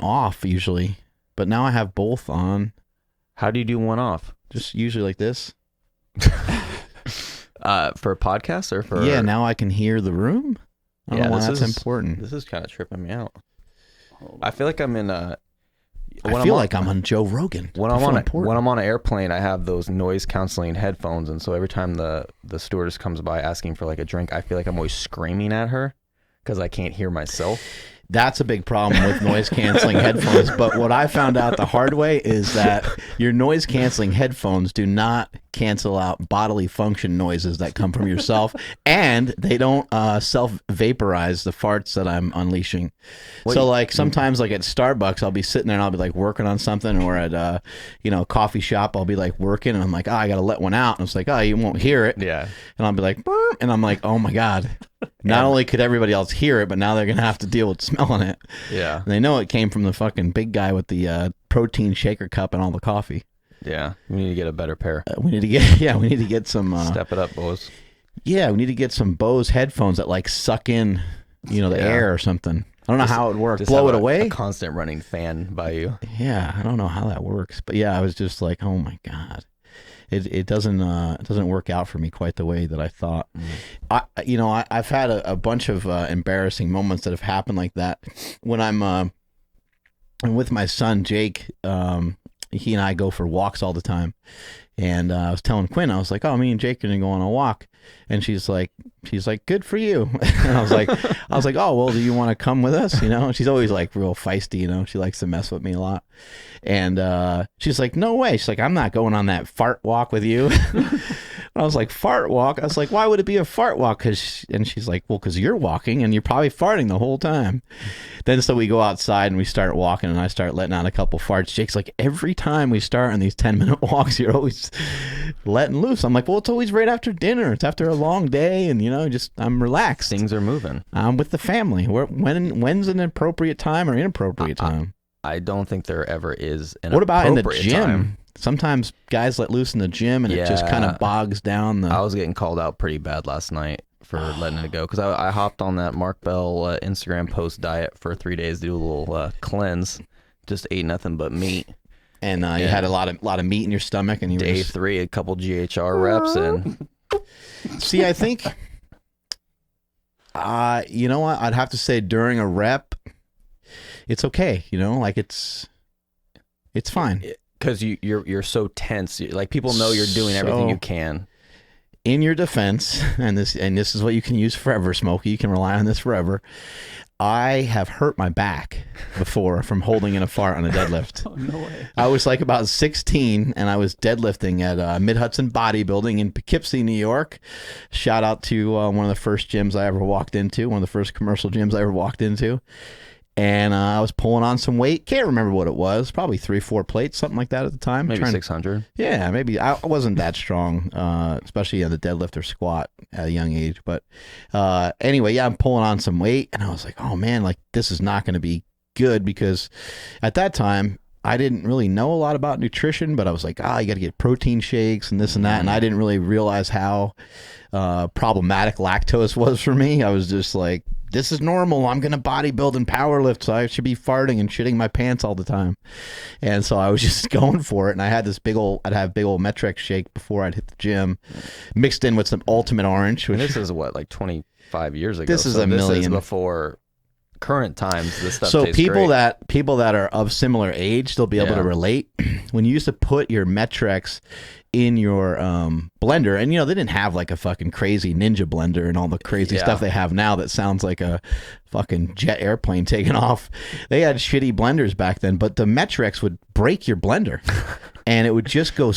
off usually, but now I have both on. How do you do one off? Just usually like this. For podcasts or for... Yeah, now I can hear the room. I don't know why that's important. This is kind of tripping me out. I feel like I'm in a... I feel like I'm on Joe Rogan. When I'm on an airplane, I have those noise canceling headphones, and so every time the stewardess comes by asking for like a drink, I feel like I'm always screaming at her because I can't hear myself. That's a big problem with noise canceling headphones. But what I found out the hard way is that your noise canceling headphones do not cancel out bodily function noises that come from yourself, and they don't self vaporize the farts that I'm unleashing. So like sometimes like at Starbucks, I'll be sitting there and I'll be like working on something, or at a coffee shop, I'll be like working and I'm like, oh, I gotta let one out, and it's like, oh, you won't hear it. Yeah. And I'll be like, burp, and I'm like, oh my God. Not only could everybody else hear it, but now they're going to have to deal with smelling it. Yeah. And they know it came from the fucking big guy with the protein shaker cup and all the coffee. Yeah. We need to get a better pair. We need to get some... Step it up, Bose. Yeah, we need to get some Bose headphones that like suck in, the air or something. I don't know how it would work. Blow it away? A constant running fan by you. Yeah, I don't know how that works. But yeah, I was just like, oh my God. It doesn't work out for me quite the way that I thought. I've had a bunch of embarrassing moments that have happened like that. When I'm with my son Jake, he and I go for walks all the time, and I was telling Quinn, I was like, oh, me and Jake are gonna go on a walk, and she's like, good for you. And I was like, oh, well, do you want to come with us? And she's always like real feisty. She likes to mess with me a lot. And she's like, no way. She's like, I'm not going on that fart walk with you. I was like, fart walk? I was like, why would it be a fart walk? And she's like, well, because you're walking and you're probably farting the whole time. Then so we go outside and we start walking, and I start letting out a couple farts. Jake's like, every time we start on these 10-minute walks, you're always letting loose. I'm like, well, it's always right after dinner. It's after a long day, and I'm relaxed. Things are moving. I'm with the family. When's an appropriate time or inappropriate time? I don't think there ever is an What about in the appropriate gym? time. Sometimes guys let loose in the gym, and it just kind of bogs down the... I was getting called out pretty bad last night for letting it go, because I hopped on that Mark Bell Instagram post diet for 3 days to do a little cleanse. Just ate nothing but meat. And you had a lot of meat in your stomach, and you Day 3, a couple GHR reps, and... See, I think... you know what? I'd have to say during a rep, it's okay. It's fine. Because you're so tense. Like, people know you're doing everything you can. In your defense, and this is what you can use forever, Smokey. You can rely on this forever. I have hurt my back before from holding in a fart on a deadlift. Oh, no way. I was like about 16, and I was deadlifting at Mid-Hudson Bodybuilding in Poughkeepsie, New York. Shout out to one of the first gyms I ever walked into, one of the first commercial gyms I ever walked into. And I was pulling on some weight. Can't remember what it was. Probably 3-4 plates, something like that at the time. Maybe 600. Yeah, maybe. I wasn't that strong, especially on the deadlift or squat at a young age. But anyway, yeah, I'm pulling on some weight. And I was like, oh, man, like this is not going to be good, because at that time, I didn't really know a lot about nutrition. But I was like, you got to get protein shakes and this and that. And I didn't really realize how problematic lactose was for me. I was just like, this is normal. I'm going to bodybuild and powerlift, so I should be farting and shitting my pants all the time. And so I was just going for it. And I had this I'd have big old Metrex shake before I'd hit the gym, mixed in with some Ultimate Orange. Which, and this is what, like 25 years ago? This is a million. This is before current times. This stuff so tastes people great. people that are of similar age, they'll be able to relate. When you used to put your Metrex in your blender, and they didn't have like a fucking crazy ninja blender and all the crazy stuff they have now that sounds like a fucking jet airplane taking off. They had shitty blenders back then, but the Metrex would break your blender. And it would just go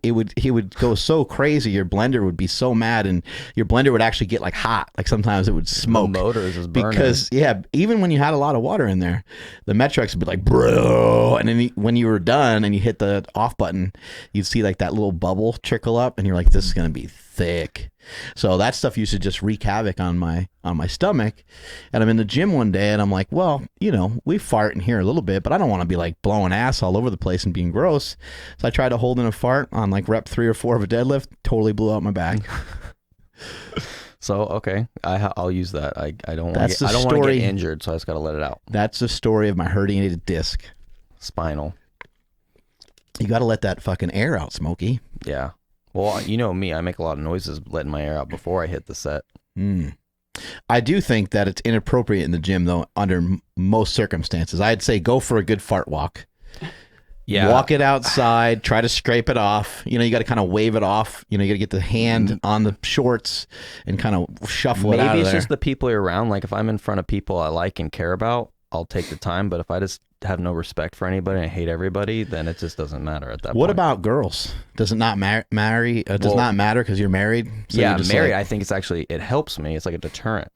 he would go so crazy. Your blender would be so mad, and your blender would actually get like hot. Like sometimes it would smoke. The motors is burning. Because even when you had a lot of water in there, the Metrex would be like, bro. And then when you were done and you hit the off button, you'd see like that little bubble trickle up, and you're like, this is gonna be thick. So that stuff used to just wreak havoc on my stomach. And I'm in the gym one day, and I'm like, well, we fart in here a little bit, but I don't want to be like blowing ass all over the place and being gross. So I tried to hold in a fart on like rep 3 or 4 of a deadlift. Totally blew out my back. So okay, I'll use that. I don't want That's to the I don't want to story. get injured, so I just got to let it out. That's the story of my herniated disc. Spinal. You got to let that fucking air out, Smokey. Yeah. Well, you know me, I make a lot of noises letting my air out before I hit the set. I do think that it's inappropriate in the gym, though, under most circumstances. I'd say go for a good fart walk. Yeah. Walk it outside, try to scrape it off. You know, you got to kind of wave it off. You know, you got to get the hand on the shorts and kind of shuffle it out of there. Maybe it's just the people you're around. Like if I'm in front of people I like and care about, I'll take the time. But if I just have no respect for anybody and I hate everybody, then it just doesn't matter at that point. What about girls? Does it not not matter because you're married? So yeah, you're just married. like, I think it's actually, it helps me. It's like a deterrent.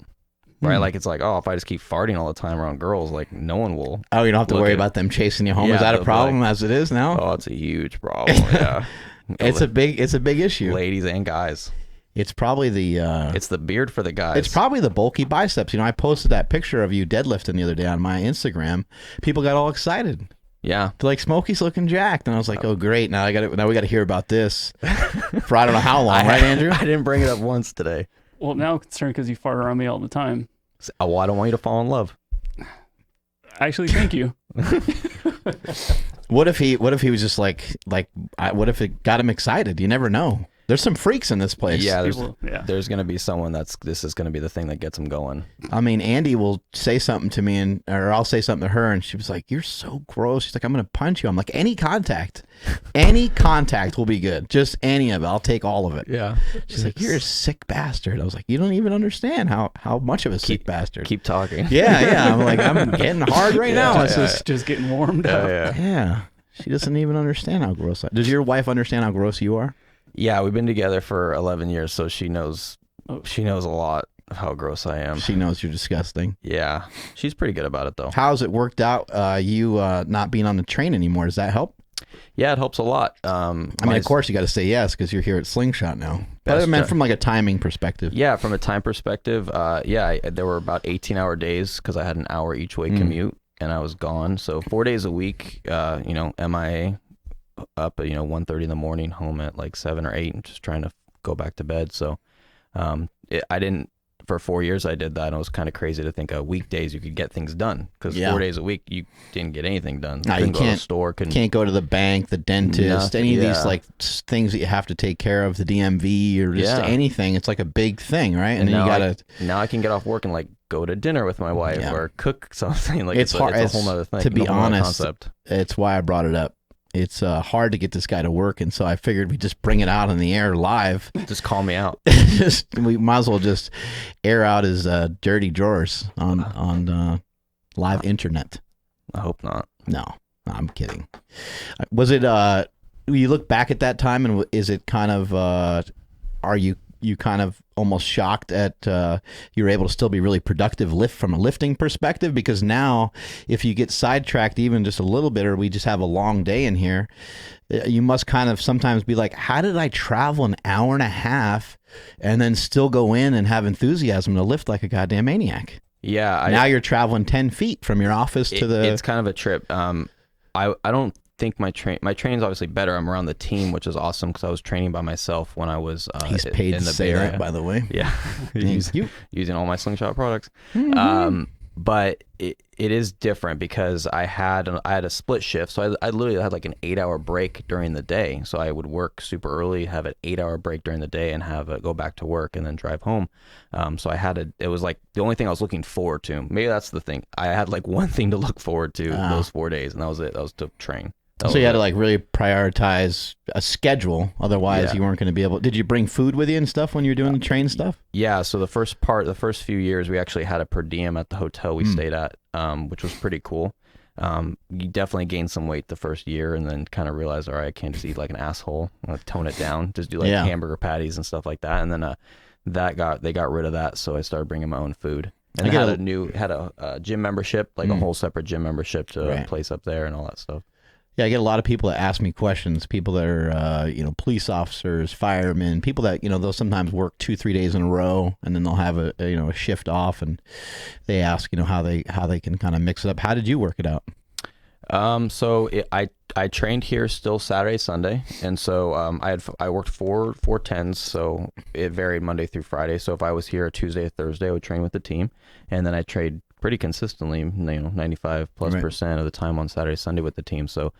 Right, like it's like, oh, if I just keep farting all the time around girls, like no one will. Oh, you don't have to worry about them chasing you home. Yeah, Is that a problem like, as it is now? Oh, it's a huge problem. Yeah, it's a big issue. Ladies and guys. It's probably the it's the beard for the guys. It's probably the bulky biceps. You know, I posted that picture of you deadlifting the other day on my Instagram. People got all excited. Yeah, they're like, Smokey's looking jacked, and I was like, oh great, now we got to hear about this for I don't know how long, right, Andrew? I didn't bring it up once today. Well, now I'm concerned because you fart around me all the time. Oh, well, I don't want you to fall in love. Actually, thank you. What if he was just what if it got him excited? You never know. There's some freaks in this place. Yeah, there's going to be someone this is going to be the thing that gets him going. I mean, Andy will say something to me or I'll say something to her and she was like, you're so gross. She's like, I'm going to punch you. I'm like, any contact will be good. Just any of it. I'll take all of it. Yeah. She's like, you're a sick bastard. I was like, you don't even understand how much of a sick bastard. Keep talking. Yeah. I'm like, I'm getting hard right now. It's just getting warmed up. Yeah. She doesn't even understand how gross Does your wife understand how gross you are? Yeah, we've been together for 11 years, so she knows a lot of how gross I am. She knows you're disgusting. Yeah, she's pretty good about it, though. How's it worked out, you not being on the train anymore? Does that help? Yeah, it helps a lot. I mean, of course, you got to say yes because you're here at Slingshot now. But I meant from like a timing perspective. Yeah, from a time perspective, there were about 18-hour days because I had an hour each way commute, and I was gone. So 4 days a week, MIA. Up at 1:30 in the morning, home at like 7 or 8, and just trying to go back to bed. So I didn't, for 4 years I did that, and it was kind of crazy to think weekdays you could get things done because 4 days a week you didn't get anything done. No, you can't go to the store, can't go to the bank, the dentist, any of these like things that you have to take care of, the DMV or just anything. It's like a big thing, right? And then you gotta now I can get off work and like go to dinner with my wife or cook something. Like it's hard. It's a whole other thing. To be honest, it's why I brought it up. It's hard to get this guy to work, and so I figured we'd just bring it out on the air live. Just call me out. We might as well just air out his dirty drawers on live internet. I hope not. No, I'm kidding. Was it? You look back at that time, and is it kind of? Are you kind of almost shocked at you're able to still be really productive from a lifting perspective? Because now if you get sidetracked even just a little bit, or we just have a long day in here, you must kind of sometimes be like, how did I travel an hour and a half and then still go in and have enthusiasm to lift like a goddamn maniac? Yeah. Now you're traveling 10 feet from your office to the... It's kind of a trip. I don't think my training's obviously better. I'm around the team, which is awesome because I was training by myself when I was he's paid in the to say that, by the way. Yeah. Using all my Slingshot products. But it is different because I had a split shift, so I literally had like an 8-hour break during the day. So I would work super early, have an 8-hour break during the day, and go back to work and then drive home. So it was like the only thing I was looking forward to. Maybe that's the thing. I had like one thing to look forward to those 4 days, and that was it. That was to train. So you had to like really prioritize a schedule, otherwise you weren't going to be able. Did you bring food with you and stuff when you were doing the train stuff? Yeah. So the first few years, we actually had a per diem at the hotel we stayed at, which was pretty cool. You definitely gained some weight the first year, and then kind of realized, all right, I can't just eat like an asshole. I'm gonna tone it down, just do like hamburger patties and stuff like that. And then they got rid of that, so I started bringing my own food. And I had a gym membership, like a whole separate gym membership to a place up there and all that stuff. Yeah, I get a lot of people that ask me questions, people that are, police officers, firemen, people that, they'll sometimes work 2-3 days in a row, and then they'll have a shift off, and they ask, how they can kind of mix it up. How did you work it out? So I I trained here still Saturday, Sunday, and so I worked four 10s, so it varied Monday through Friday. So if I was here Tuesday or Thursday, I would train with the team, and then I trained pretty consistently, 95+% of the time on Saturday, Sunday with the team. So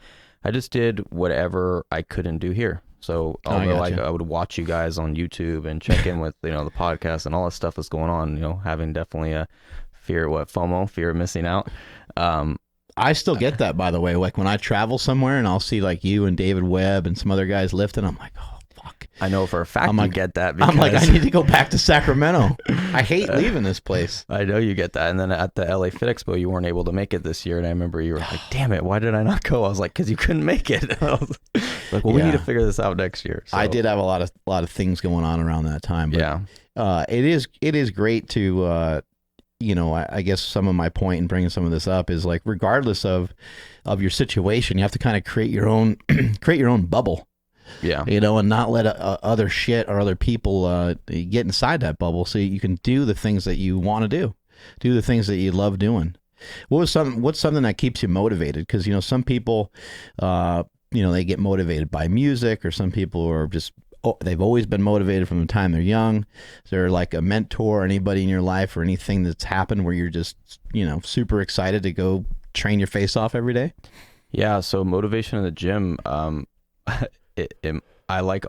I just did whatever I couldn't do here. So although I would watch you guys on YouTube and check in with the podcast and all that stuff that's going on, having definitely a FOMO, fear of missing out. I still get that, by the way. Like when I travel somewhere and I'll see like you and David Webb and some other guys lifting, I'm like, oh, fuck. I know for a fact you get that. I'm like, I need to go back to Sacramento. I hate leaving this place. I know you get that. And then at the LA Fit Expo, you weren't able to make it this year. And I remember you were like, damn it, why did I not go? I was like, because you couldn't make it. I was like, well, we need to figure this out next year. So. I did have a lot of things going on around that time. But, yeah. It is great to... I guess some of my point in bringing some of this up is like, regardless of your situation, you have to kind of create your own bubble. Yeah. And not let other shit or other people get inside that bubble, so you can do the things that you want to do the things that you love doing. What's something that keeps you motivated? Because some people, they get motivated by music, or some people are just. They've always been motivated from the time they're young. Is there like a mentor, anybody in your life, or anything that's happened where you're just, super excited to go train your face off every day? Yeah. So motivation in the gym, I like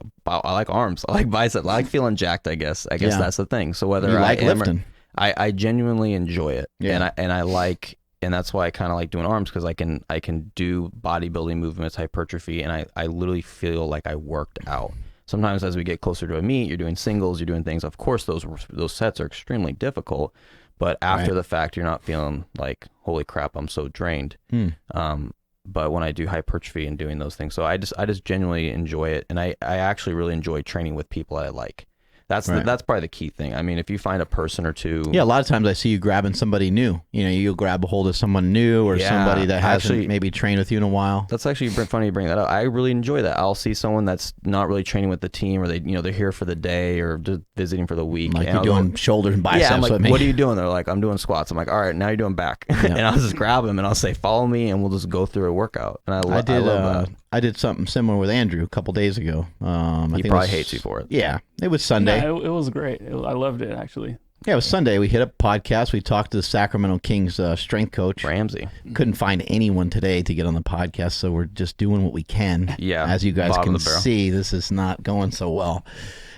arms. I like biceps. I like feeling jacked, I guess. That's the thing. So whether you like lifting, I genuinely enjoy it. Yeah. And that's why I kind of like doing arms, because I can do bodybuilding movements, hypertrophy, and I literally feel like I worked out. Sometimes as we get closer to a meet, you're doing singles, you're doing things. Of course, those sets are extremely difficult, but after the fact, you're not feeling like, holy crap, I'm so drained. But when I do hypertrophy and doing those things, so I just genuinely enjoy it, and I actually really enjoy training with people I like. That's probably the key thing. I mean, if you find a person or two. Yeah, a lot of times I see you grabbing somebody new. You'll grab a hold of someone new, or somebody that hasn't maybe trained with you in a while. That's actually funny you bring that up. I really enjoy that. I'll see someone that's not really training with the team, or they're here for the day or just visiting for the week. Like you're doing shoulders and biceps. Yeah, I'm like, with me. What are you doing? They're like, I'm doing squats. I'm like, all right, now you're doing back. And I'll just grab them and I'll say, follow me, and we'll just go through a workout. And I love that. I did something similar with Andrew a couple days ago. He probably hates you for it. Yeah, it was Sunday. No, it was great. I loved it, actually. Yeah, it was Sunday. We hit up a podcast. We talked to the Sacramento Kings strength coach, Ramsey. Couldn't find anyone today to get on the podcast, so we're just doing what we can. Yeah, as you guys can see, this is not going so well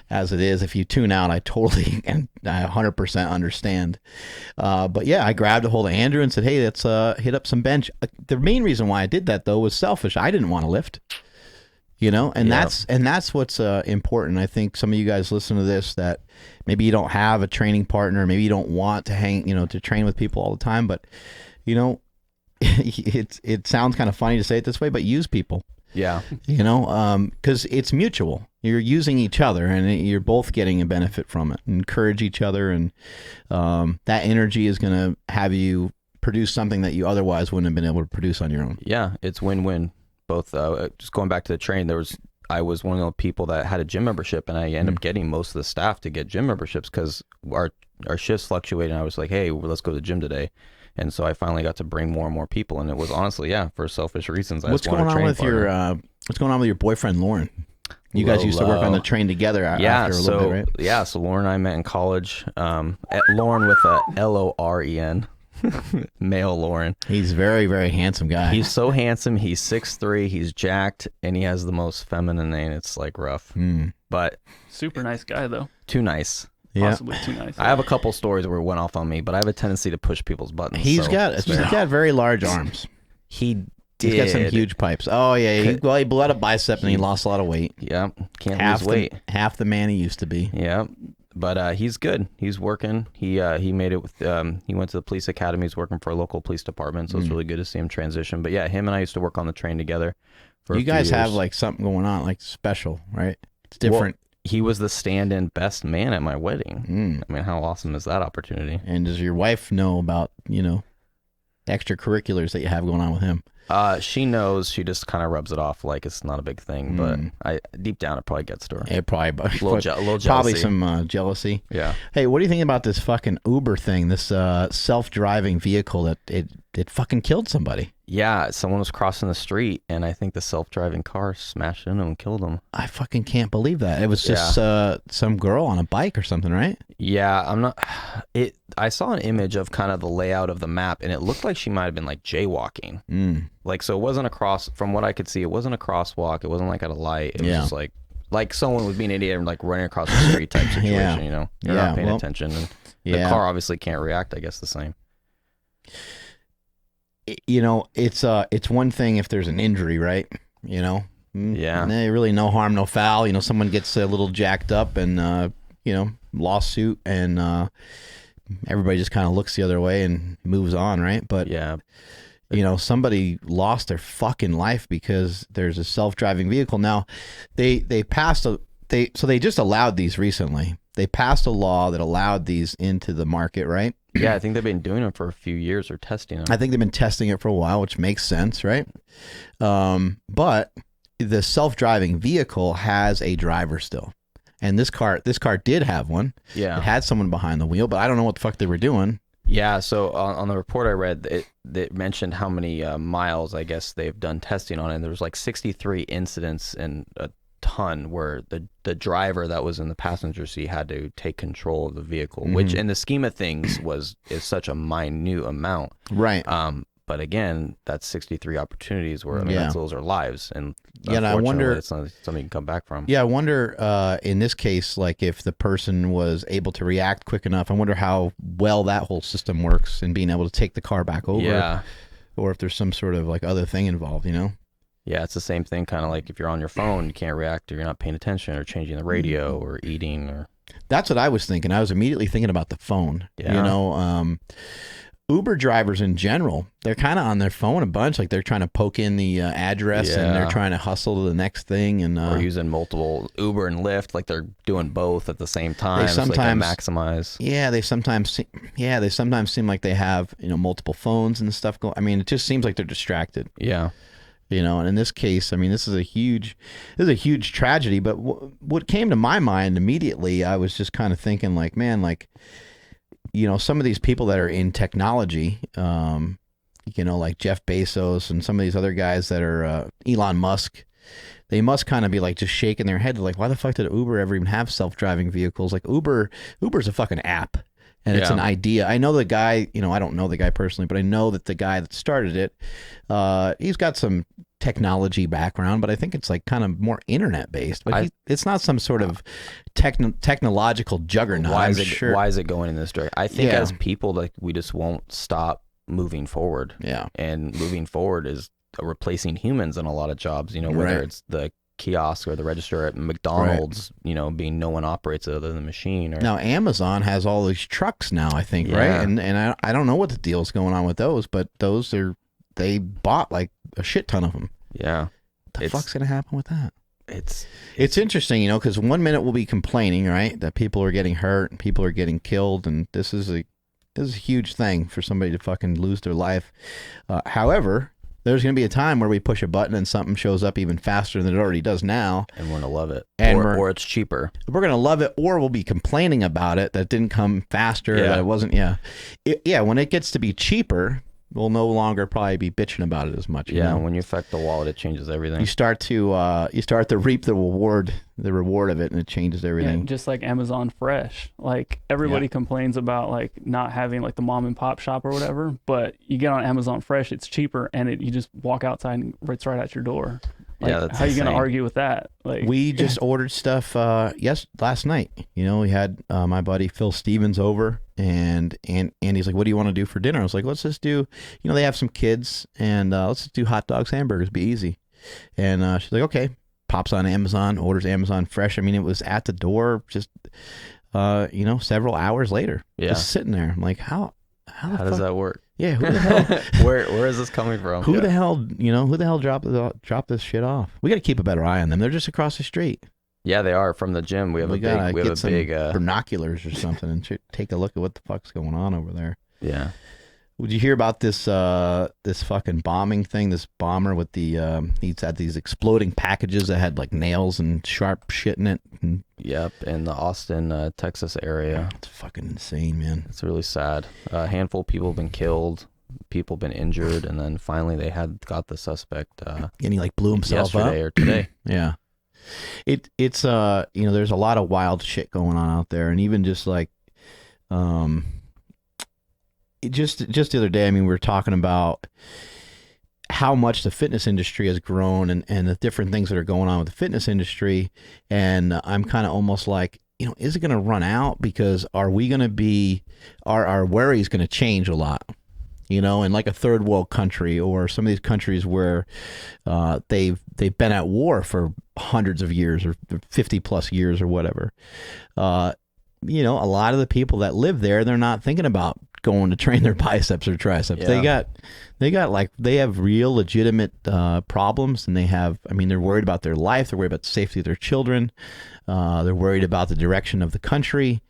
as it is. If you tune out, I totally and I 100% understand. But yeah, I grabbed a hold of Andrew and said, hey, let's hit up some bench. The main reason why I did that, though, was selfish. I didn't want to lift. That's what's important. I think some of you guys listen to this that maybe you don't have a training partner, maybe you don't want to to train with people all the time, but it sounds kind of funny to say it this way, but use people. Yeah. Because it's mutual. You're using each other, and you're both getting a benefit from it. Encourage each other, and that energy is going to have you produce something that you otherwise wouldn't have been able to produce on your own. Yeah, it's win-win. Both. Just going back to the train, I was one of the people that had a gym membership, and I ended up getting most of the staff to get gym memberships because our shifts fluctuated, and I was like, hey, let's go to the gym today. And so I finally got to bring more and more people, and it was honestly, for selfish reasons. What's going on with your boyfriend, Lauren? You guys used to work on the train together after a little bit, right? Yeah, so Lauren and I met in college. Lauren with a Loren. Male Lauren. He's a very, very handsome guy. He's so handsome. He's 6'3", he's jacked, and he has the most feminine name. It's like rough. But super nice guy, though. Too nice. Possibly too nice. I have a couple stories where it went off on me, but I have a tendency to push people's buttons. He's got very large arms. He's got some huge pipes. Oh yeah, he blew out a bicep and he lost a lot of weight. Yeah, can't lose weight. Half the man he used to be. Yeah, but he's good. He's working. He made it with. He went to the police academy. He's working for a local police department, so it's really good to see him transition. But yeah, him and I used to work on the train together. You guys have like something going on, like special, right? It's different. Well, he was the stand-in best man at my wedding. I mean, how awesome is that opportunity? And does your wife know about, extracurriculars that you have going on with him? She knows. She just kind of rubs it off like it's not a big thing, but deep down it probably gets to her. It probably A little jealousy. probably some jealousy. Yeah. Hey, what do you think about this fucking Uber thing? This self-driving vehicle that it fucking killed somebody. Yeah, someone was crossing the street, and I think the self-driving car smashed into him and killed him. I fucking can't believe that. It was just some girl on a bike or something, right? Yeah, I'm not. I saw an image of kind of the layout of the map, and it looked like she might have been like jaywalking. Like, so it wasn't a cross. From what I could see, it wasn't a crosswalk. It wasn't like at a light. It was just like someone would be an idiot and like running across the street type situation. You know, you're not paying attention, and the car obviously can't react. I guess the same. You know, it's one thing if there's an injury, right? You know, really no harm, no foul. You know, someone gets a little jacked up and you know, lawsuit, and everybody just kind of looks the other way and moves on, right? But you know, somebody lost their fucking life because there's a self-driving vehicle. Now, they just allowed these recently. They passed a law that allowed these into the market, right? Yeah, I think they've been doing them for a few years or testing them. I think they've been testing it for a while, which makes sense, right? But the self-driving vehicle has a driver still. And this car did have one. Yeah. It had someone behind the wheel, but I don't know what the fuck they were doing. Yeah, so on the report I read, it mentioned how many miles, I guess, they've done testing on it. And there was like 63 incidents in a ton where the driver that was in the passenger seat had to take control of the vehicle, which in the scheme of things is such a minute amount. Right. But again, that's 63 opportunities where, I mean, those are lives. And I wonder, it's not something you can come back from. Yeah, I wonder in this case, like if the person was able to react quick enough, I wonder how well that whole system works in being able to take the car back over. Yeah. Or if there's some sort of like other thing involved, you know? Yeah, it's the same thing, kind of like if you're on your phone, you can't react, or you're not paying attention, or changing the radio, or eating, or... That's what I was thinking. I was immediately thinking about the phone. Yeah. You know, Uber drivers in general, they're kind of on their phone a bunch. Like they're trying to poke in the address and they're trying to hustle to the next thing. And or using multiple Uber and Lyft, like they're doing both at the same time. They sometimes maximize. Yeah, they sometimes seem like they have, you know, multiple phones and stuff going. I mean, it just seems like they're distracted. Yeah. You know, and in this case, I mean, this is a huge tragedy. But what came to my mind immediately, I was just kind of thinking, like, man, like, you know, some of these people that are in technology, you know, like Jeff Bezos and some of these other guys that are Elon Musk, they must kind of be like just shaking their head, like, why the fuck did Uber ever even have self-driving vehicles? Like Uber's a fucking app. And it's an idea. I know the guy, you know, I don't know the guy personally, but I know that the guy that started it, he's got some technology background, but I think it's like kind of more internet based. But it's not some sort of technological juggernaut. Why is it going in this direction? I think as people, like, we just won't stop moving forward. Yeah. And moving forward is replacing humans in a lot of jobs, you know, whether it's the kiosk or the register at McDonald's, you know, being no one operates it other than the machine. Or... Now Amazon has all these trucks now, I think, right? And I don't know what the deal's going on with those, but they bought like a shit ton of them. Yeah. What the fuck's gonna happen with that? It's interesting, you know, because one minute we'll be complaining, right, that people are getting hurt and people are getting killed, and this is a huge thing for somebody to fucking lose their life. However, there's going to be a time where we push a button and something shows up even faster than it already does now. And we're going to love it. Or it's cheaper. We're going to love it, or we'll be complaining about it, that it didn't come faster, that it wasn't, when it gets to be cheaper, we'll no longer probably be bitching about it as much. Yeah, when you affect the wallet, it changes everything. You start to reap the reward of it, and it changes everything. Yeah, just like Amazon Fresh. Like everybody complains about like not having like the mom and pop shop or whatever, but you get on Amazon Fresh, it's cheaper, and you just walk outside and it's right at your door. Like, that's how are you going to argue with that? Like, we just ordered stuff last night. You know, we had my buddy Phil Stevens over, and he's like, what do you want to do for dinner? I was like, let's just do, you know, they have some kids, and let's just do hot dogs, hamburgers, be easy. And she's like, okay. Pops on Amazon, orders Amazon Fresh. I mean, it was at the door just, you know, several hours later. Yeah. Just sitting there. I'm like, how does that work? Yeah, who the hell? Where is this coming from? Who the hell dropped this shit off? We got to keep a better eye on them. They're just across the street. Yeah, they are from the gym. We have a big binoculars or something and take a look at what the fuck's going on over there. Yeah. Would you hear about this fucking bombing thing? This bomber with the he's had these exploding packages that had like nails and sharp shit in it. And Yep, in the Austin, Texas area. it's fucking insane, man. It's really sad. A handful of people have been killed, people been injured, and then finally they got the suspect And he like blew himself yesterday up. or today. Yeah. It's there's a lot of wild shit going on out there, and even just like just the other day, I mean, we were talking about how much the fitness industry has grown and the different things that are going on with the fitness industry. And I'm kind of almost like, is it going to run out? Because are we going to be, our worry is going to change a lot, in like a third world country or some of these countries where they've been at war for hundreds of years or 50 plus years or whatever. A lot of the people that live there, they're not thinking about going to train their biceps or triceps. Yeah. They have real legitimate problems, and they're worried about their life. They're worried about the safety of their children. They're worried about the direction of the country.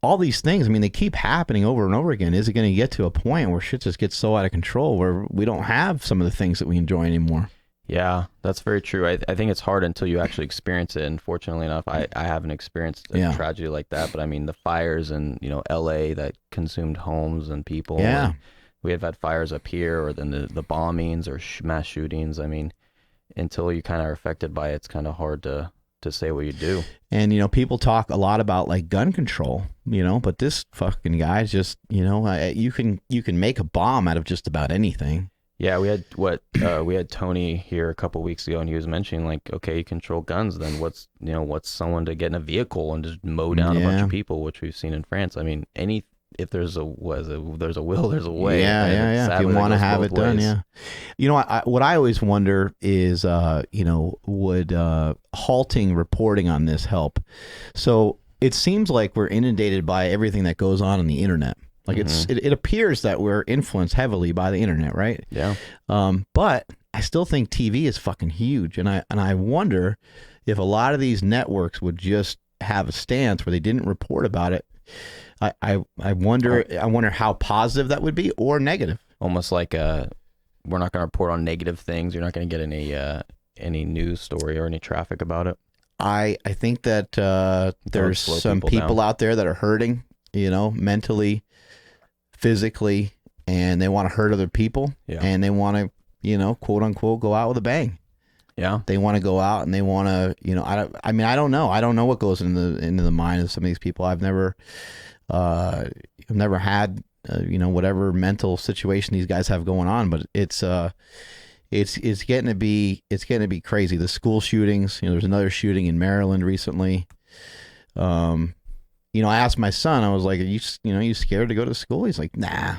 All these things, they keep happening over and over again. Is it going to get to a point where shit just gets so out of control where we don't have some of the things that we enjoy anymore? Yeah, that's very true. I think it's hard until you actually experience it. And fortunately enough, I haven't experienced a tragedy like that. But the fires in LA that consumed homes and people. Yeah, and we have had fires up here, or then the bombings or mass shootings. Until you kind of are affected by it, it's kind of hard to say what you do. And people talk a lot about like gun control, but this fucking guy's just you can make a bomb out of just about anything. Yeah, we had Tony here a couple weeks ago, and he was mentioning like, okay, you control guns, then what's someone to get in a vehicle and just mow down a bunch of people, which we've seen in France. If there's a will, there's a way. Yeah. If you want to have it done, what I always wonder is, would halting reporting on this help? So it seems like we're inundated by everything that goes on the internet. Like it appears that we're influenced heavily by the internet, right? Yeah. But I still think TV is fucking huge, and I wonder if a lot of these networks would just have a stance where they didn't report about it. I wonder how positive that would be or negative. Almost like we're not going to report on negative things. You're not going to get any news story or any traffic about it. I think that there's some people out there that are hurting, mentally, physically, and they want to hurt other people, and they want to, quote unquote, go out with a bang. Yeah, they want to go out and they want to, I don't know. I don't know what goes into the mind of some of these people. I've never had, whatever mental situation these guys have going on, but it's getting to be crazy. The school shootings, there's another shooting in Maryland recently. I asked my son, I was like, are you scared to go to school? He's like, nah.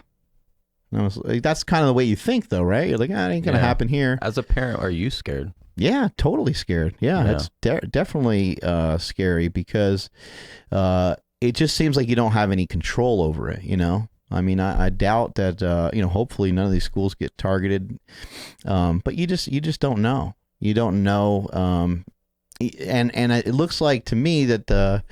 And I was like, that's kind of the way you think though, right? You're like, it ain't going to happen here. As a parent, are you scared? Yeah, totally scared. Yeah. It's definitely scary because it just seems like you don't have any control over it, I doubt that, hopefully none of these schools get targeted. But you just don't know. You don't know. And it looks like to me that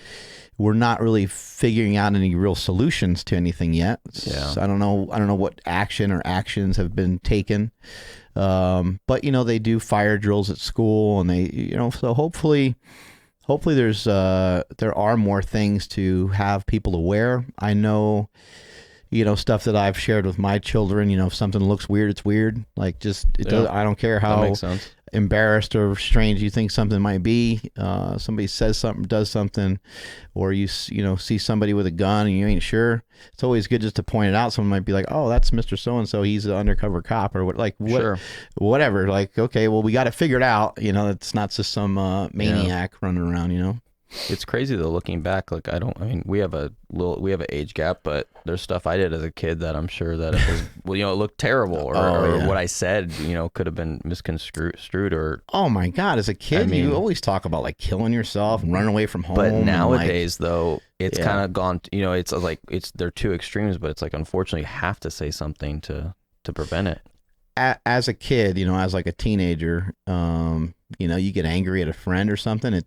we're not really figuring out any real solutions to anything yet. Yeah. I don't know what action or actions have been taken. But they do fire drills at school, and they, so hopefully there are more things to have people aware. I know, stuff that I've shared with my children, if something looks weird, it's weird. Like does, I don't care how embarrassed or strange you think something might be. Somebody says something, does something, or you see somebody with a gun and you ain't sure. It's always good just to point it out. Someone might be like, oh, that's Mr. So-and-so. He's an undercover cop or whatever. Like, okay, well, we got it figured out. It's not just some maniac running around, It's crazy though, looking back. Like we have an age gap, but there's stuff I did as a kid that I'm sure that it was, it looked terrible, or what I said, could have been misconstrued, or. Oh my God! As a kid, you always talk about like killing yourself and running away from home. But nowadays, though, it's kind of gone. It's like they're two extremes, but it's like unfortunately you have to say something to prevent it. As a kid, as like a teenager, you get angry at a friend or something.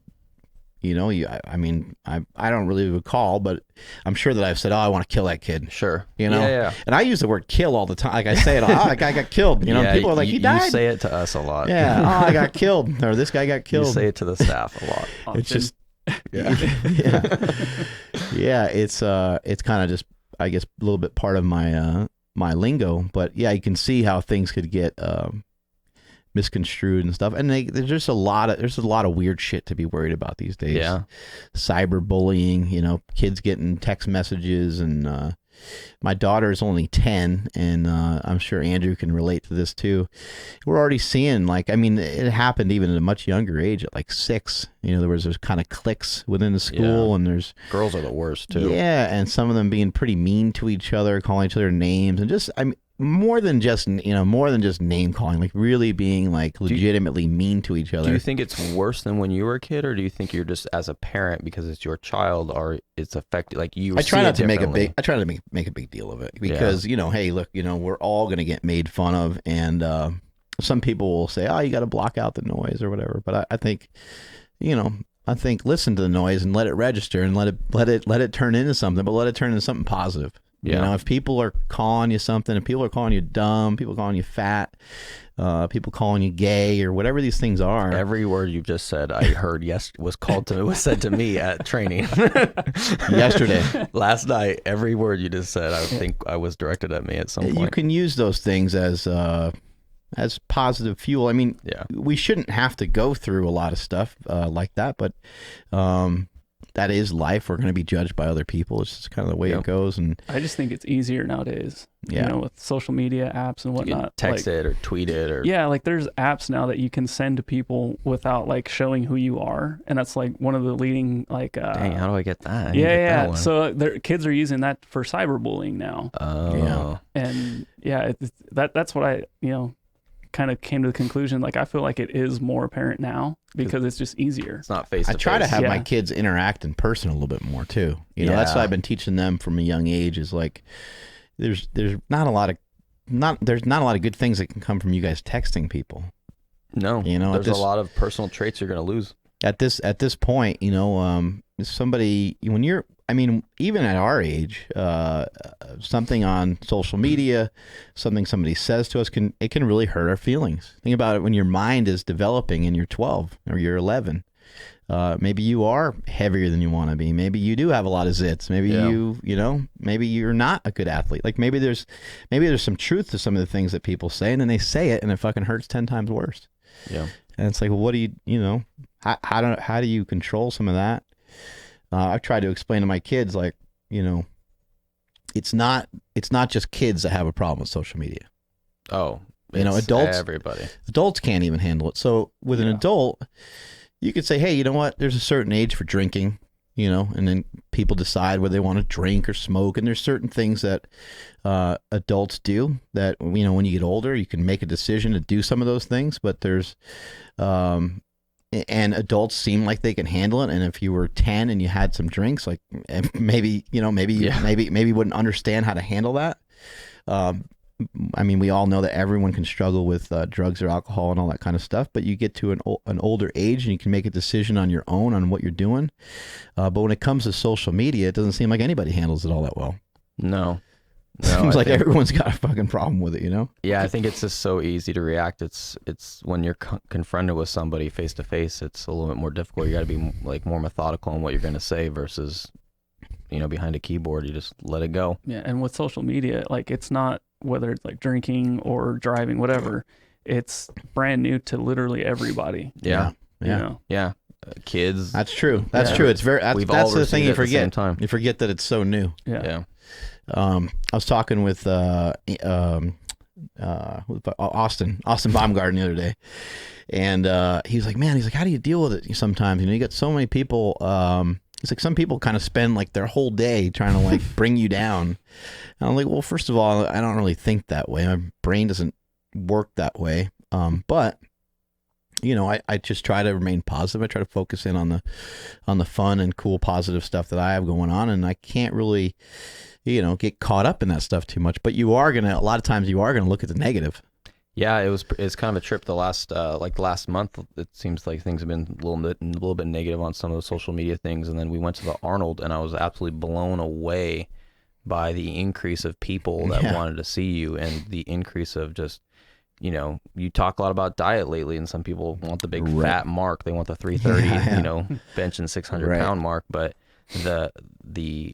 I mean, I don't really recall, but I'm sure that I've said, oh, I want to kill that kid. Sure. Yeah. And I use the word kill all the time. Like I say it, oh, that guy got killed. And people are like, he died. You say it to us a lot. Yeah. Oh, I got killed. Or this guy got killed. You say it to the staff a lot. It's just, yeah. It's kind of just, I guess, a little bit part of my my lingo. But yeah, you can see how things could get misconstrued and stuff, and there's just a lot of weird shit to be worried about these days. Yeah, cyberbullying, kids getting text messages, and my daughter is only 10, and I'm sure Andrew can relate to this too. We're already seeing, it happened even at a much younger age, at like 6. There was those kind of cliques within the school, and there's girls are the worst too. Yeah, and some of them being pretty mean to each other, calling each other names, and just more than just name calling, like really being like legitimately mean to each other. Do you think it's worse than when you were a kid, or do you think you're just, as a parent, because it's your child, or it's affected, like you? I try not to make a big deal of it, because hey, look, we're all gonna get made fun of, and some people will say, oh, you got to block out the noise or whatever. But I think, listen to the noise and let it register, and let it turn into something, but let it turn into something positive. Yeah. If people are calling you something, if people are calling you dumb, people calling you fat, people calling you gay, or whatever these things are. Every word you just said, I heard was said to me at training yesterday, last night. Every word you just said, I think I was directed at me at some point. You can use those things as positive fuel. I mean, we shouldn't have to go through a lot of stuff like that, but that is life. We're going to be judged by other people. It's just kind of the way it goes. And I just think it's easier nowadays, yeah. With social media apps and whatnot. You can text it or tweet it, or there's apps now that you can send to people without showing who you are, and that's one of the leading dang, how do I get that? That so kids are using that for cyberbullying now. And that's what I kind of came to the conclusion. I feel like it is more apparent now because it's just easier. It's not face to face. I try to have my kids interact in person a little bit more too. That's what I've been teaching them from a young age, is there's not a lot of good things that can come from you guys texting people. No, there's a lot of personal traits you're going to lose. At this point, somebody, even at our age, something on social media, something somebody says to us can really hurt our feelings. Think about it when your mind is developing and you're 12 or you're 11. Maybe you are heavier than you want to be. Maybe you do have a lot of zits. Maybe maybe you're not a good athlete. Maybe there's some truth to some of the things that people say, and then they say it and it fucking hurts 10 times worse. Yeah. And it's what do how do you control some of that? I've tried to explain to my kids, it's not just kids that have a problem with social media. Oh, adults, everybody. Adults can't even handle it. So with an adult, you could say, hey, you know what? There's a certain age for drinking, and then people decide whether they want to drink or smoke. And there's certain things that adults do that, when you get older, you can make a decision to do some of those things. But there's, and adults seem like they can handle it. And if you were 10 and you had some drinks, maybe you wouldn't understand how to handle that. We all know that everyone can struggle with drugs or alcohol and all that kind of stuff, but you get to an older age and you can make a decision on your own on what you're doing. But when it comes to social media, it doesn't seem like anybody handles it all that well. No. Seems like everyone's got a fucking problem with it, Yeah, I think it's just so easy to react. It's when you're confronted with somebody face to face, it's a little bit more difficult. You got to be more methodical on what you're going to say versus, behind a keyboard, you just let it go. Yeah, and with social media, it's not whether it's drinking or driving, whatever. It's brand new to literally everybody. Yeah. Kids. That's true. That's true. It's that's the thing you forget. You forget that it's so new. Yeah. I was talking with Austin Baumgarten the other day, and he's like, man, how do you deal with it sometimes? You got so many people. He's like, some people kind of spend their whole day trying to bring you down. And I'm like, well, first of all, I don't really think that way. My brain doesn't work that way. But I just try to remain positive. I try to focus in on the fun and cool, positive stuff that I have going on, and I can't really, get caught up in that stuff too much. But a lot of times you are gonna look at the negative. Yeah, it's kind of a trip. The last last month, it seems like things have been a little bit negative on some of the social media things. And then we went to the Arnold, and I was absolutely blown away by the increase of people that wanted to see you, and the increase of just, you talk a lot about diet lately, and some people want the big fat mark. They want the 330, bench and 600 pound mark. But the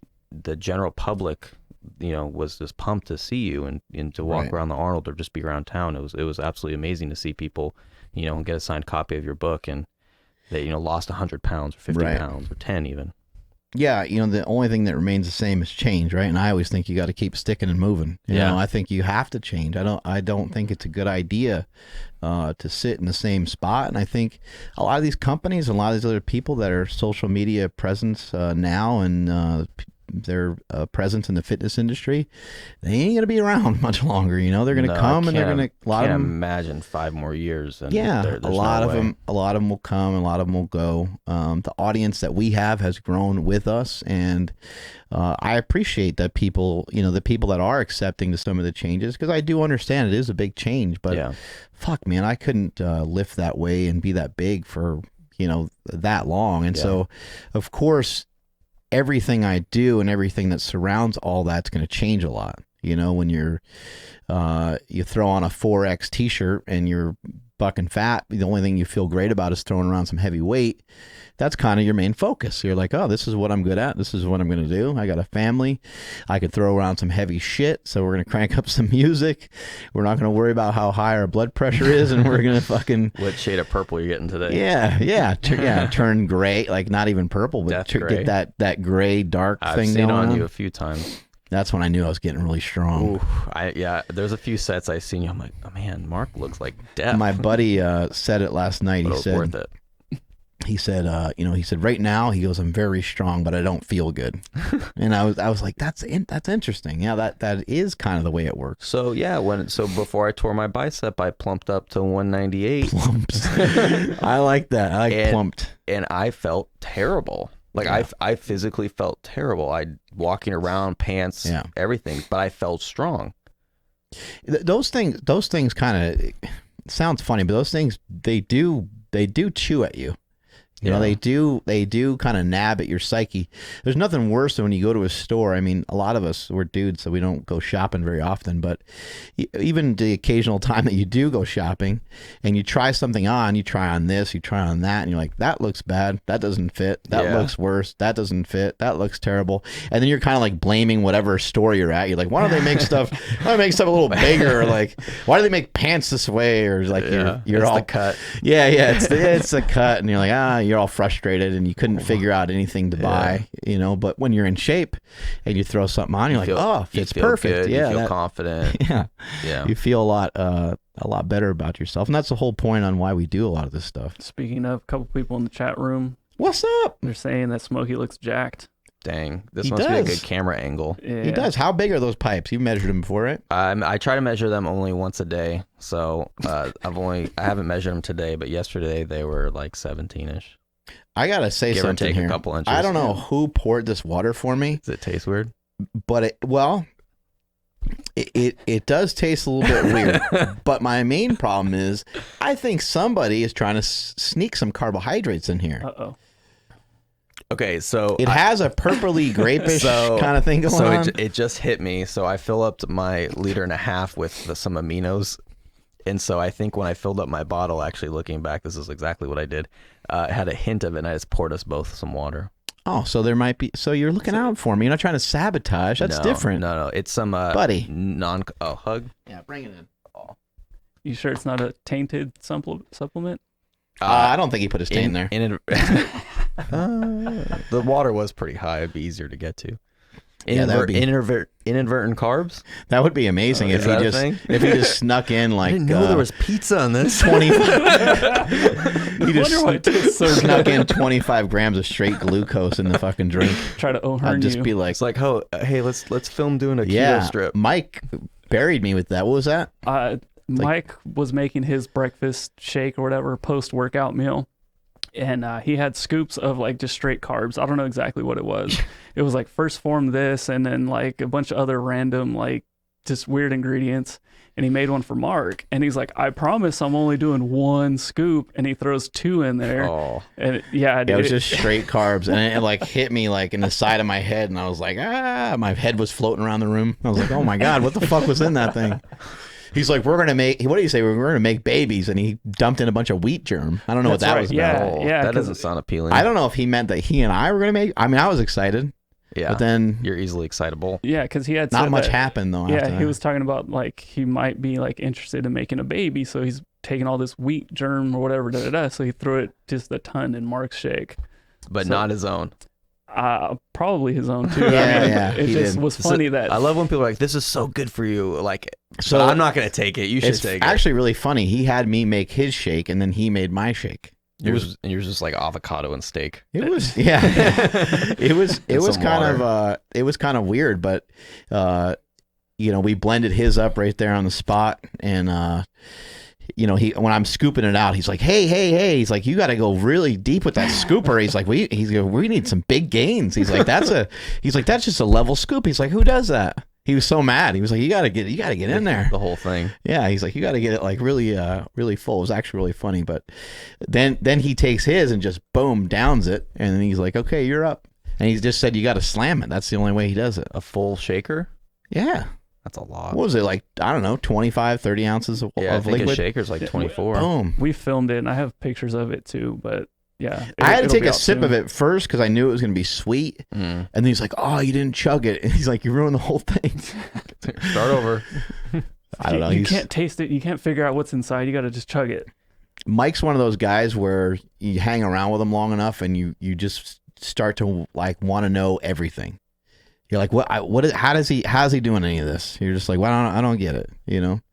general public, was just pumped to see you and to walk around the Arnold or just be around town. It was absolutely amazing to see people, get a signed copy of your book, and they, lost 100 pounds or 50 pounds or 10 even. Yeah, the only thing that remains the same is change, right? And I always think you got to keep sticking and moving. You know, I think you have to change. I don't think it's a good idea to sit in the same spot. And I think a lot of these companies and a lot of these other people that are social media presence now and their presence in the fitness industry, they ain't gonna be around much longer. They're gonna come and they're gonna. A lot of them, imagine 5 more years. And a lot of them will come and a lot of them will go. The audience that we have has grown with us, and I appreciate that people, the people that are accepting to some of the changes, because I do understand it is a big change. But fuck, man, I couldn't lift that way and be that big for that long, and so of course, everything I do and everything that surrounds all that's going to change a lot. When you throw on a 4X t-shirt and you're bucking fat, the only thing you feel great about is throwing around some heavy weight. That's kind of your main focus. You're like, oh, this is what I'm good at. This is what I'm going to do. I got a family. I could throw around some heavy shit. So we're going to crank up some music. We're not going to worry about how high our blood pressure is. And we're going to fucking... What shade of purple you're getting today? Yeah. Turn gray, like not even purple, but get that gray dark thing I've seen going on you a few times. That's when I knew I was getting really strong. Ooh, there's a few sets I've seen you. I'm like, oh man, Mark looks like death. My buddy said it last night. But it was worth it. He said, right now, he goes, I'm very strong, but I don't feel good. And I was like, that's interesting. Yeah, that is kind of the way it works. So before I tore my bicep, I plumped up to 198. Plumps. I like that. I like plumped. And I felt terrible. Like I physically felt terrible. I walking around, pants, everything, but I felt strong. Those things kind of sounds funny, but those things they do chew at you. They do kind of nab at your psyche. There's nothing worse than when you go to a store. I mean, a lot of us, we're dudes, so we don't go shopping very often, but even the occasional time that you do go shopping and you try something on, you try on this, you try on that, and you're like, that looks bad. That doesn't fit. That looks worse. That doesn't fit. That looks terrible. And then you're kind of like blaming whatever store you're at. You're like, why don't they make stuff a little bigger? Or like, why do they make pants this way? Or like, you're all the cut. Yeah. It's a cut. And you're like, you're all frustrated and you couldn't figure out anything to buy, but when you're in shape and you throw something on, you're like, it's perfect. Good, you feel confident. Yeah. You feel a lot better about yourself. And that's the whole point on why we do a lot of this stuff. Speaking of, a couple people in the chat room. What's up? They're saying that Smokey looks jacked. Dang, this must be a good camera angle. Yeah. He does. How big are those pipes? You've measured them before, right? I try to measure them only once a day. So I haven't measured them today, but yesterday they were like 17-ish. I gotta say Give something or take here. A couple inches. I don't know who poured this water for me. Does it taste weird? But it does taste a little bit weird. But my main problem is I think somebody is trying to sneak some carbohydrates in here. Uh-oh. Okay, so it has a purpley grapish kind of thing going on. So it just hit me. So I fill up my 1.5 liters with some aminos. And so I think when I filled up my bottle, actually looking back, this is exactly what I did. It had a hint of it, and I just poured us both some water. Oh, so there might be. So you're looking out for me. You're not trying to sabotage. That's different. No. It's some buddy. Hug. Yeah, bring it in. Oh. You sure it's not a tainted supplement? I don't think he put his taint in there. The water was pretty high. It'd be easier to get to. Inadvertent carbs? That would be amazing if he just snuck in like. I didn't know there was pizza on this. 25. He just snuck in 25 grams of straight glucose in the fucking drink. Try to O'Hearn I'd just you. be like, it's like, hey, let's film doing a keto strip. Mike buried me with that. What was that? Mike was making his breakfast shake or whatever post-workout meal. And he had scoops of like just straight carbs. I don't know exactly what it was. It was like first form this and then like a bunch of other random like just weird ingredients. And he made one for Mark, and he's like, I promise I'm only doing 1 scoop, and he throws 2 in there. Oh. And it was just straight carbs, and it like hit me like in the side of my head, and I was like, my head was floating around the room. I was like, oh my God, what the fuck was in that thing? He's like, we're gonna make, what do you say? We're gonna make babies, and he dumped in a bunch of wheat germ. I don't know what that was about. Yeah, that doesn't sound appealing. I don't know if he meant that he and I were gonna make. I mean, I was excited. Yeah, but then you're easily excitable. Yeah, because he had not said much that, happened though. Yeah, he was talking about like he might be like interested in making a baby, so he's taking all this wheat germ or whatever, so he threw it just a ton in Mark's shake, but not his own. Probably his own too. Yeah, it just was funny that I love when people are like, "This is so good for you." Like, so I'm not gonna take it. You should take it. It's actually really funny. He had me make his shake, and then he made my shake. Yours just like avocado and steak. It was it was kind of weird, but we blended his up right there on the spot, and when I'm scooping it out, he's like, hey, he's like, you got to go really deep with that scooper. He's like, we need some big gains. He's like, that's just a level scoop. He's like, who does that? He was so mad. He was like, you got to get in there. The whole thing. Yeah. He's like, you got to get it like really, really full. It was actually really funny. But then he takes his and just boom, downs it. And then he's like, okay, you're up. And he just said, you got to slam it. That's the only way he does it. A full shaker? Yeah. That's a lot. What was it, like, I don't know, 25, 30 ounces of I think liquid? a shaker's like 24. Boom. We filmed it, and I have pictures of it too, but yeah. I had to take a sip of it first because I knew it was going to be sweet. And then he's like, oh, you didn't chug it. And he's like, you ruined the whole thing. Start over. I don't know. You can't taste it. You can't figure out what's inside. You got to just chug it. Mike's one of those guys where you hang around with him long enough and you just start to like want to know everything. You're like, how's he doing any of this? You're just like, well, I don't get it,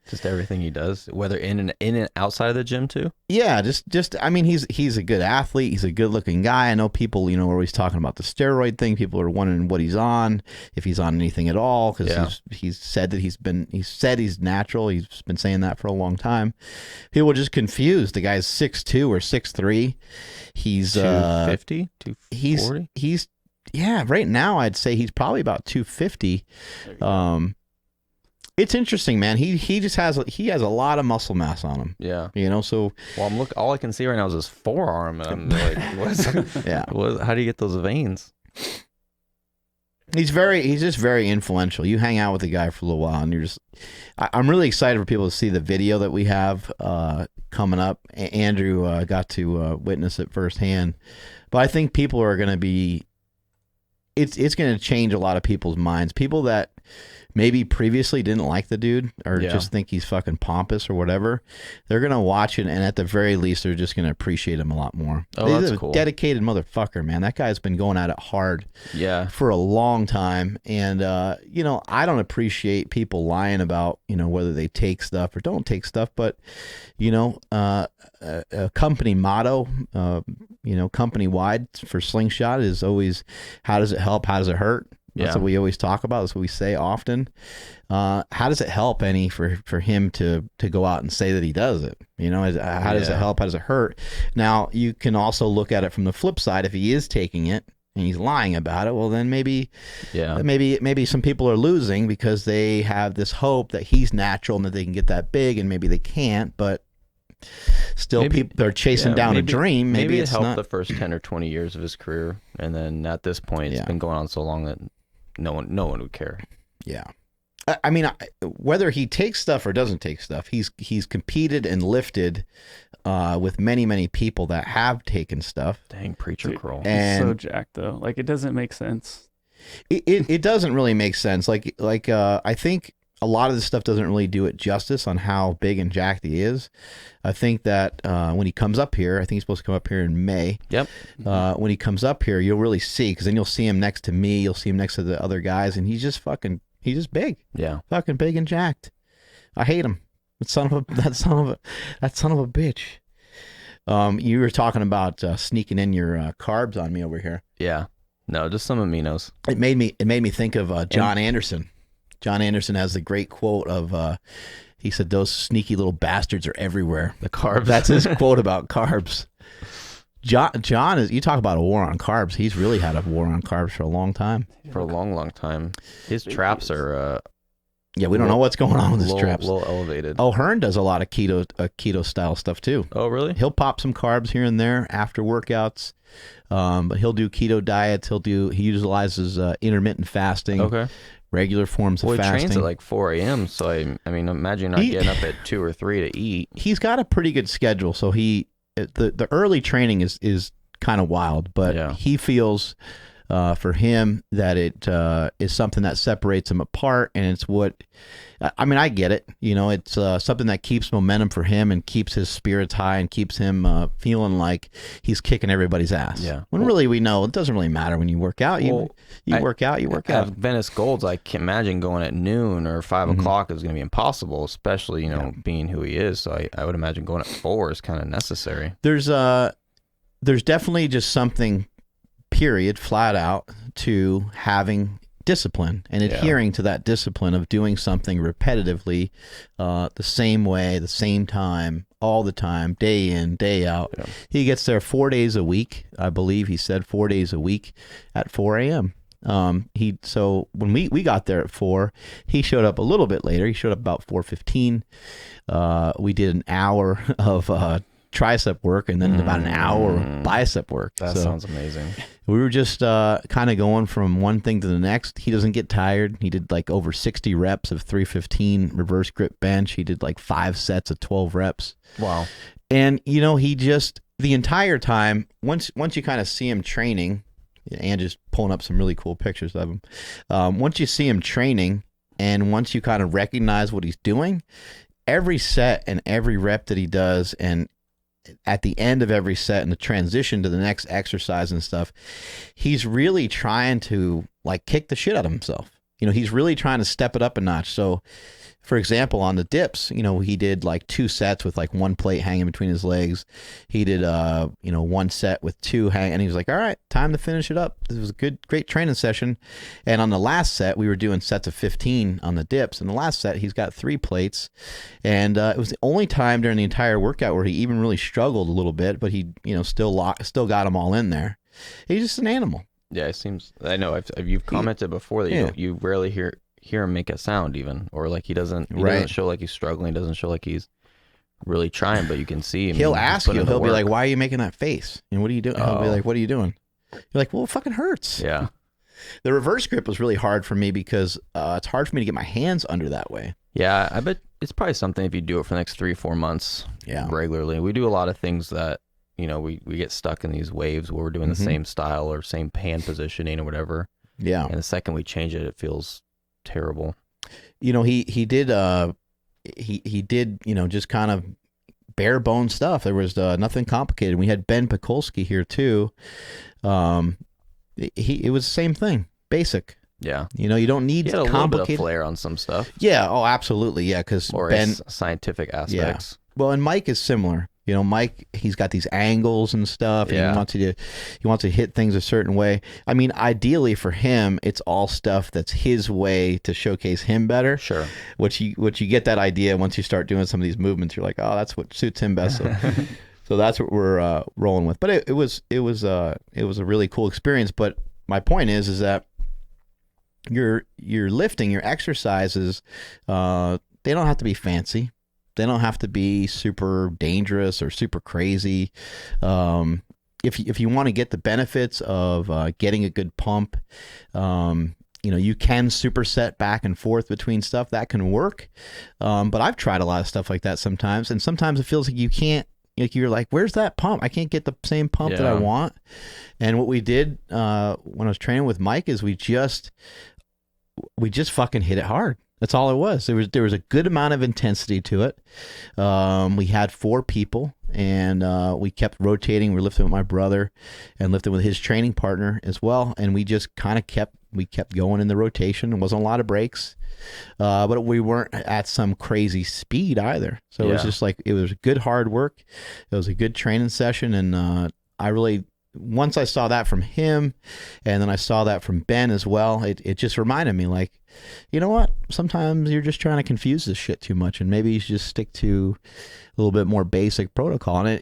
Just everything he does, whether in and outside of the gym too. Yeah, just I mean, he's a good athlete. He's a good looking guy. I know people, we're always talking about the steroid thing. People are wondering what he's on, if he's on anything at all, because he's said that he's natural. He's been saying that for a long time. People are just confused. The guy's 6'2" or 6'3". He's 250, 240. Yeah, right now I'd say he's probably about 250. It's interesting, man. He just has a lot of muscle mass on him. Yeah. So all I can see right now is his forearm, and I'm like, how do you get those veins? He's just very influential. You hang out with the guy for a little while, and I'm really excited for people to see the video that we have coming up. Andrew got to witness it firsthand, but I think people are going to be. It's going to change a lot of people's minds. People that maybe previously didn't like the dude or just think he's fucking pompous or whatever, they're going to watch it, and at the very least, they're just going to appreciate him a lot more. Oh, He's that's cool. Dedicated motherfucker, man. That guy's been going at it hard for a long time. And, I don't appreciate people lying about, whether they take stuff or don't take stuff. But, a company motto, company-wide for Slingshot is always, how does it help? How does it hurt? That's what we always talk about. That's what we say often. How does it help any for him to go out and say that he does it? How does it help? How does it hurt? Now, you can also look at it from the flip side. If he is taking it and he's lying about it, well, then maybe some people are losing because they have this hope that he's natural and that they can get that big, and maybe they can't, but still they're chasing down a dream. Maybe it helped the first 10 or 20 years of his career, and then at this point it's been going on so long that no one would care. Yeah. I mean, whether he takes stuff or doesn't take stuff, he's competed and lifted with many people that have taken stuff. Dang, preacher crawl. He's so jacked though. Like, it doesn't make sense. It doesn't really make sense. Like I think a lot of this stuff doesn't really do it justice on how big and jacked he is. I think that when he comes up here, I think he's supposed to come up here in May. Yep. When he comes up here, you'll really see, because then you'll see him next to me, you'll see him next to the other guys, and he's just big. Yeah. Fucking big and jacked. I hate him. That son of a bitch. You were talking about sneaking in your carbs on me over here. Yeah. No, just some aminos. It made me think of John Anderson. John Anderson has the great quote of, he said, those sneaky little bastards are everywhere. The carbs. That's his quote about carbs. John is, you talk about a war on carbs. He's really had a war on carbs for a long time. For a long time. His traps are Yeah, we don't know what's going on with his traps. A little elevated. Oh, Hearn does a lot of keto style stuff too. Oh, really? He'll pop some carbs here and there after workouts, but he'll do keto diets. He utilizes intermittent fasting. Okay. Regular forms of fasting. He trains at like 4 a.m. So I mean, imagine not getting up at 2 or 3 to eat. He's got a pretty good schedule. So the early training is kind of wild, but he feels for him that it is something that separates him apart, and it's I get it. It's something that keeps momentum for him and keeps his spirits high and keeps him feeling like he's kicking everybody's ass. Yeah. When really we know it doesn't really matter when you work out. You work out. At Venice Golds, I can imagine going at noon or 5 o'clock is going to be impossible, especially being who he is. So I would imagine going at 4 is kind of necessary. There's definitely just something, period, flat out, to having discipline and adhering to that discipline of doing something repetitively, the same way, the same time, all the time, day in, day out. Yeah. He gets there 4 days a week. I believe he said 4 days a week at 4 a.m. So when we got there at 4, he showed up a little bit later. He showed up about 4:15. We did an hour of tricep work and then about an hour of bicep work. That sounds amazing. We were just kind of going from one thing to the next. He doesn't get tired. He did like over 60 reps of 315 reverse grip bench. He did like 5 sets of 12 reps. Wow. And he just, the entire time, once you kind of see him training, and just pulling up some really cool pictures of him. Once you see him training and once you kind of recognize what he's doing, every set and every rep that he does, and at the end of every set and the transition to the next exercise and stuff, he's really trying to like kick the shit out of himself. He's really trying to step it up a notch. So for example, on the dips, he did like 2 sets with like 1 plate hanging between his legs. He did, 1 set with 2 hanging, and he was like, all right, time to finish it up. This was a great training session. And on the last set, we were doing sets of 15 on the dips. And the last set, he's got 3 plates. And it was the only time during the entire workout where he even really struggled a little bit, but he, still got them all in there. He's just an animal. Yeah, it seems, I know you've commented before that you rarely hear him make a sound even, or like he doesn't show like he's struggling, doesn't show like he's really trying, but you can see him. He'll ask you, he'll be like, why are you making that face? And what are you doing? He'll be like, what are you doing? You're like, well, it fucking hurts. Yeah. The reverse grip was really hard for me because it's hard for me to get my hands under that way. Yeah, I bet it's probably something if you do it for the next 3-4 months regularly. We do a lot of things that, we get stuck in these waves where we're doing the same style or same hand positioning or whatever. Yeah. And the second we change it, it feels terrible. He did just kind of bare bone stuff. There was nothing complicated. We had Ben Pekulski here too. It was the same thing, basic. Yeah. You don't need complicated. A little bit of flair on some stuff. Yeah. Oh, absolutely. Yeah. Because Ben, scientific aspects. Yeah. Well, and Mike is similar. Mike, he's got these angles and stuff. And he wants to hit things a certain way. I mean, ideally for him, it's all stuff that's his way to showcase him better. Sure. Which you get that idea once you start doing some of these movements. You're like, oh, that's what suits him best. So that's what we're rolling with. But it was a really cool experience. But my point is that your lifting, your exercises, they don't have to be fancy. They don't have to be super dangerous or super crazy. If you want to get the benefits of getting a good pump, you can superset back and forth between stuff. That can work. But I've tried a lot of stuff like that sometimes, and sometimes it feels like you can't. Like you're like, where's that pump? I can't get the same pump that I want. And what we did when I was training with Mike is we just fucking hit it hard. That's all it was. There was a good amount of intensity to it. We had 4 people, and we kept rotating. We were lifting with my brother and lifting with his training partner as well. And we just kind of kept going in the rotation. There wasn't a lot of breaks, but we weren't at some crazy speed either. So it was just like, it was good hard work. It was a good training session, and once I saw that from him, and then I saw that from Ben as well, it just reminded me, like, you know what? Sometimes you're just trying to confuse this shit too much, and maybe you should just stick to a little bit more basic protocol. And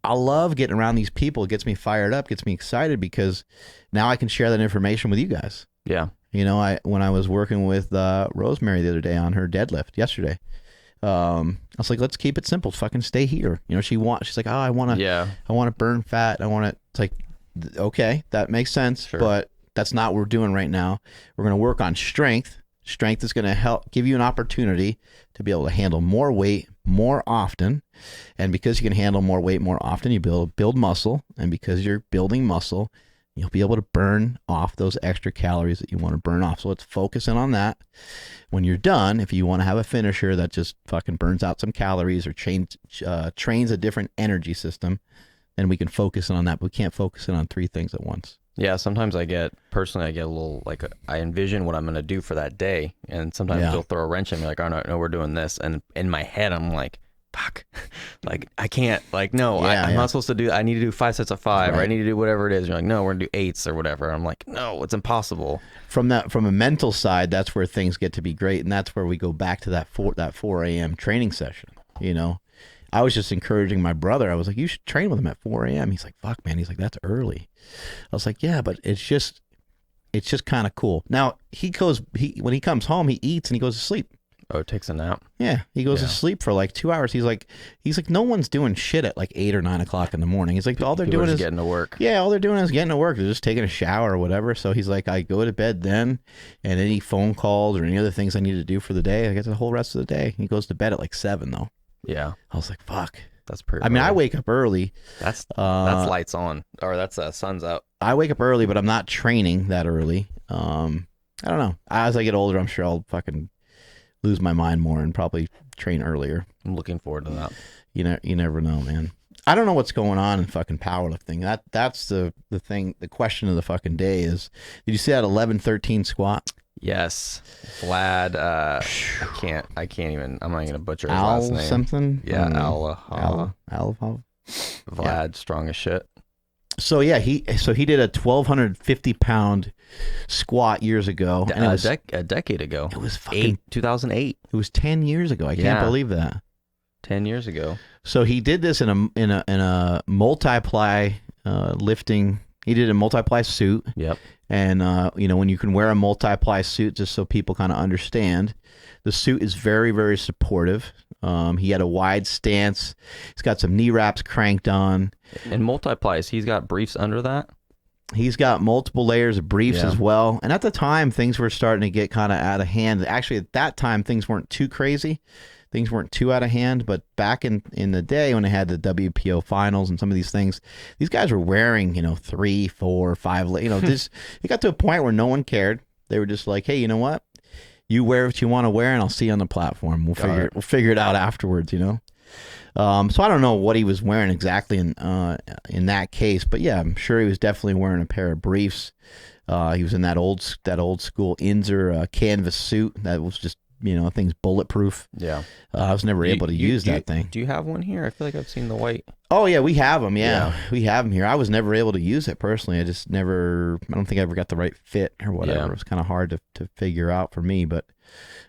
I love getting around these people. It gets me fired up, gets me excited, because now I can share that information with you guys. Yeah. You know, when I was working with Rosemary the other day on her deadlift yesterday, I was like, let's keep it simple. Fucking stay here. You know, she's like, oh, I want to burn fat. I want to, it's like, okay, that makes sense, sure. But that's not what we're doing right now. We're going to work on strength. Strength is going to help give you an opportunity to be able to handle more weight more often. And because you can handle more weight more often, you build muscle. And because you're building muscle, you'll be able to burn off those extra calories that you want to burn off. So let's focus in on that. When you're done, if you want to have a finisher that just fucking burns out some calories or trains a different energy system, then we can focus in on that. But we can't focus in on 3 things at once. Yeah, sometimes I get a little, like, I envision what I'm going to do for that day. And sometimes you'll throw a wrench at me, like, oh, no, we're doing this. And in my head, I'm like, fuck, like, I can't, like, no, I'm not supposed to do, I need to do 5 sets of 5, right. Or I need to do whatever it is. You're like, no, we're going to do 8s or whatever. I'm like, no, it's impossible. From a mental side, that's where things get to be great. And that's where we go back to that 4 a.m. training session, you know. I was just encouraging my brother. I was like, you should train with him at 4 a.m. He's like, fuck, man. He's like, that's early. I was like, yeah, but it's just kind of cool. Now, when he comes home, he eats and he goes to sleep. Oh, takes a nap? Yeah, he goes to sleep for like 2 hours. He's like, no one's doing shit at like 8 or 9 o'clock in the morning. He's like, all they're doing is getting to work. Yeah, all they're doing is getting to work. They're just taking a shower or whatever. So he's like, I go to bed then, and any phone calls or any other things I need to do for the day, I get the whole rest of the day. He goes to bed at like 7 though. Yeah. I was like, fuck. That's pretty I mean, I wake up early. That's lights on, or that's sun's out. I wake up early, but I'm not training that early. I don't know. As I get older, I'm sure I'll fucking lose my mind more and probably train earlier. I'm looking forward to that. You never know, man. I don't know what's going on in fucking powerlifting. That's the thing. The question of the fucking day is, did you see that 11-13 squat? Yes, Vlad. I can't even. I'm not gonna butcher his last name. Something. Yeah, Al. Vlad, strong as shit. So yeah, he did a 1,250 pound squat years ago, and it was a decade ago. It was fucking 2008. It was 10 years ago. I can't believe that. 10 years ago. So he did this in a multiply lifting. He did a multiply suit. Yep. And, when you can wear a multiply suit, just so people kind of understand, the suit is very, very supportive. He had a wide stance. He's got some knee wraps cranked on. And multiplies, he's got briefs under that? He's got multiple layers of briefs as well. And at the time, things were starting to get kind of out of hand. Actually, at that time, things weren't too crazy. Things weren't too out of hand, but back in the day when they had the WPO finals and some of these things, these guys were wearing, 3, 4, 5, it got to a point where no one cared. They were just like, hey, you know what? You wear what you want to wear and I'll see you on the platform. We'll figure it out afterwards, So I don't know what he was wearing exactly in that case, but yeah, I'm sure he was definitely wearing a pair of briefs. He was in that old school Inzer canvas suit that was just, thing's bulletproof. Yeah. I was never able to use that thing. Do you have one here? I feel like I've seen the white. Oh, yeah, we have them. Yeah, we have them here. I was never able to use it personally. I don't think I ever got the right fit or whatever. It was kind of hard to figure out for me. But,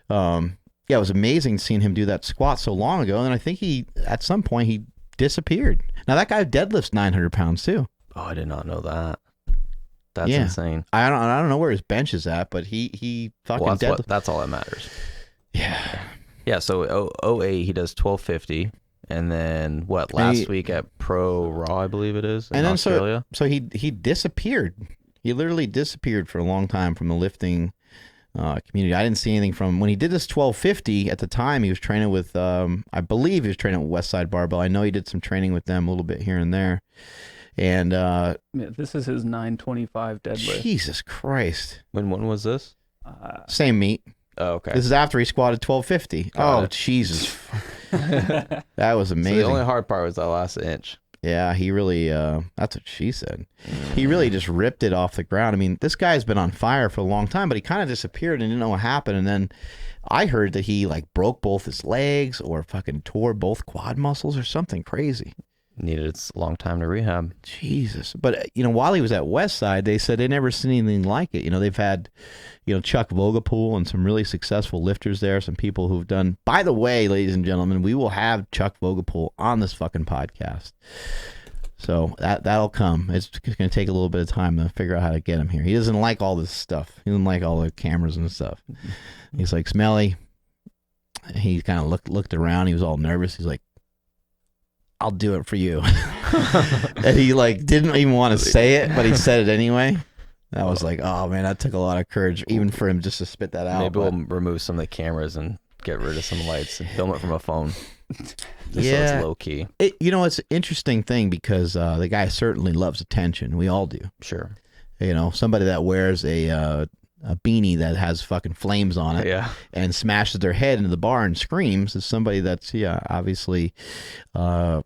it was amazing seeing him do that squat so long ago. And I think at some point, he disappeared. Now, that guy deadlifts 900 pounds too. Oh, I did not know that. That's insane. I don't know where his bench is at, but he fucking deadlifts. That's all that matters. Yeah. Yeah, so 08, he does 1250. And then last week at Pro Raw, I believe it is, in Australia. So he disappeared. He literally disappeared for a long time from the lifting community. I didn't see anything from when he did this 1250 at the time. He was training with, I believe he was training with Westside Barbell. I know he did some training with them a little bit here and there. And this is his 925 deadlift. Jesus Christ. When was this? Same meet. Oh, okay. This is after he squatted 1250. Got it. Jesus. That was amazing. So the only hard part was that last inch. Yeah, he really, that's what she said. He really just ripped it off the ground. I mean, this guy's been on fire for a long time, but he kind of disappeared and didn't know what happened. And then I heard that he broke both his legs or fucking tore both quad muscles or something crazy. Needed a long time to rehab. Jesus. But, while he was at Westside, they said they never seen anything like it. They've had, Chuck Vogapool and some really successful lifters there, some people who've done. By the way, ladies and gentlemen, we will have Chuck Vogapool on this fucking podcast. So that'll come. It's going to take a little bit of time to figure out how to get him here. He doesn't like all this stuff. He doesn't like all the cameras and stuff. He's like, Smelly. He kind of looked around. He was all nervous. He's like, I'll do it for you. And he like didn't even want to say it, but he said it anyway. I was like, oh man, that took a lot of courage, even for him just to spit that out. Maybe we'll remove some of the cameras and get rid of some lights and film it from a phone. So it's low key. It's an interesting thing because the guy certainly loves attention. We all do. Sure. Somebody that wears a beanie that has fucking flames on it and smashes their head into the bar and screams is somebody that's obviously I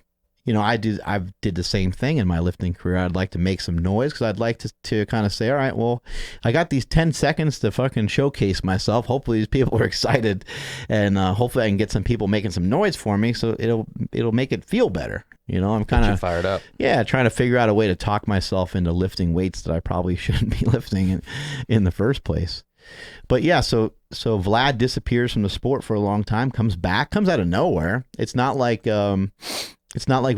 did the same thing in my lifting career. I'd like to make some noise because I'd like to kind of say, all right, well, I got these 10 seconds to fucking showcase myself. Hopefully these people are excited, and hopefully I can get some people making some noise for me, so it'll make it feel better. I'm kind of fired up. Yeah, trying to figure out a way to talk myself into lifting weights that I probably shouldn't be lifting in the first place. But yeah, so Vlad disappears from the sport for a long time, comes back, comes out of nowhere. It's not like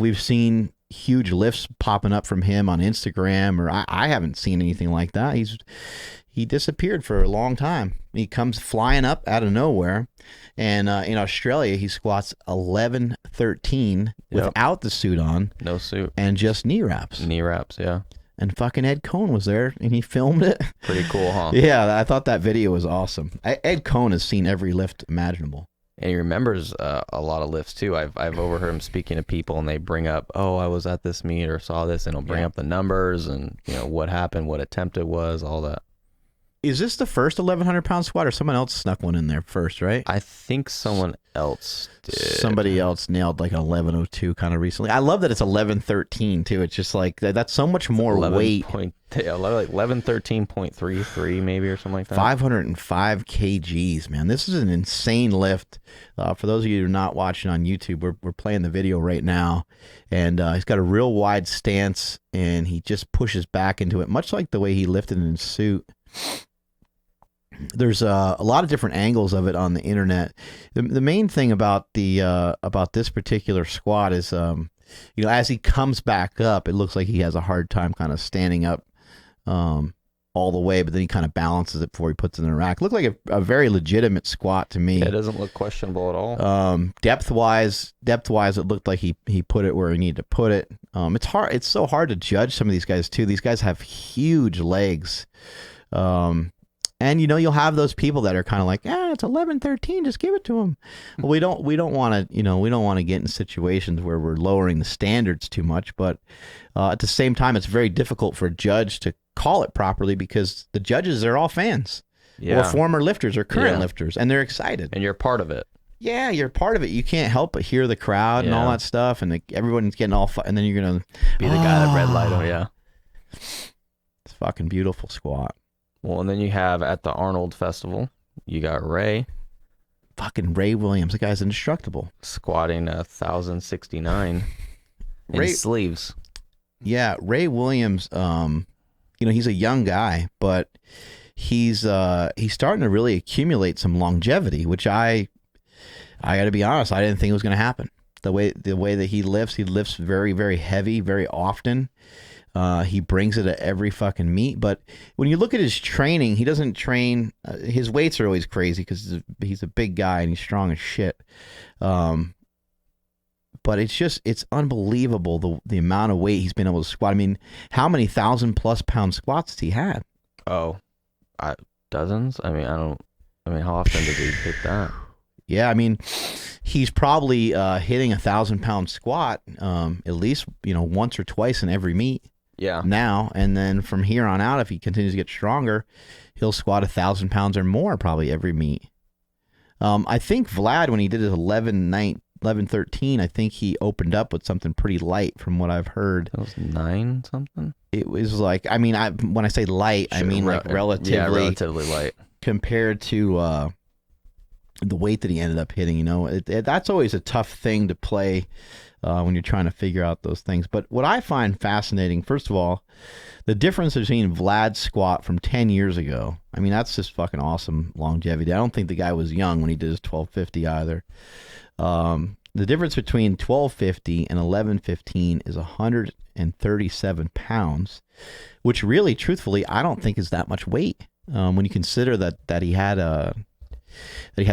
we've seen huge lifts popping up from him on Instagram, or I haven't seen anything like that. He disappeared for a long time. He comes flying up out of nowhere, and in Australia he squats 1113 without the suit on, no suit, and just knee wraps. Yeah. And fucking Ed Cohn was there, and he filmed it. Pretty cool, huh? Yeah, I thought that video was awesome. Ed Cohn has seen every lift imaginable. And he remembers a lot of lifts too. I've overheard him speaking to people, and they bring up, "Oh, I was at this meet or saw this," and he'll bring up the numbers and what happened, what attempt it was, all that. Is this the first 1,100-pound squat, or someone else snuck one in there first? Right? I think someone else did. Somebody else nailed like an 1102 kind of recently. I love that it's 1113 too. It's just like that's so much more weight. Like 1113.33 maybe or something like that. 505 kgs, man. This is an insane lift. For those of you who are not watching on YouTube, we're playing the video right now, and he's got a real wide stance, and he just pushes back into it, much like the way he lifted in his suit. There's a lot of different angles of it on the internet. The main thing about this particular squat is, as he comes back up, it looks like he has a hard time kind of standing up all the way, but then he kind of balances it before he puts it in the rack. It looked like a very legitimate squat to me. It doesn't look questionable at all. Depth-wise, it looked like he put it where he needed to put it. It's so hard to judge some of these guys too. These guys have huge legs. And you'll have those people that are kind of like, it's 1113, just give it to them. Well, we don't want to get in situations where we're lowering the standards too much, but at the same time, it's very difficult for a judge to call it properly because the judges are all fans or former lifters or current lifters, and they're excited. And you're part of it. Yeah, you're part of it. You can't help but hear the crowd and all that stuff, and everyone's getting all and then you're gonna be the guy that red light. Oh yeah, it's fucking beautiful squat. Well, and then you have at the Arnold Festival, you got Ray. Fucking Ray Williams. The guy's indestructible. Squatting 1,069 in sleeves. Yeah, Ray Williams, he's a young guy, but he's starting to really accumulate some longevity, which I got to be honest, I didn't think it was going to happen. The way that he lifts very, very heavy, very often. He brings it at every fucking meet, but when you look at his training, he doesn't train. His weights are always crazy because he's a big guy and he's strong as shit. But it's unbelievable the amount of weight he's been able to squat. I mean, how many 1,000+ pound squats has he had? Oh, dozens. I mean, how often did he hit that? Yeah, I mean, he's probably hitting 1,000-pound squat at least once or twice in every meet. Yeah. Now, and then from here on out, if he continues to get stronger, he'll squat 1,000 pounds or more probably every meet. I think Vlad, when he did his 1113, I think he opened up with something pretty light from what I've heard. It was 9 something? It was like, when I say light, I mean like relatively light compared to the weight that he ended up hitting. That's always a tough thing to play when you're trying to figure out those things. But what I find fascinating, first of all, the difference between Vlad's squat from 10 years ago. I mean, that's just fucking awesome longevity. I don't think the guy was young when he did his 1250 either. the difference between 1250 and 1115 is 137 pounds, which really, truthfully, I don't think is that much weight when you consider that he had a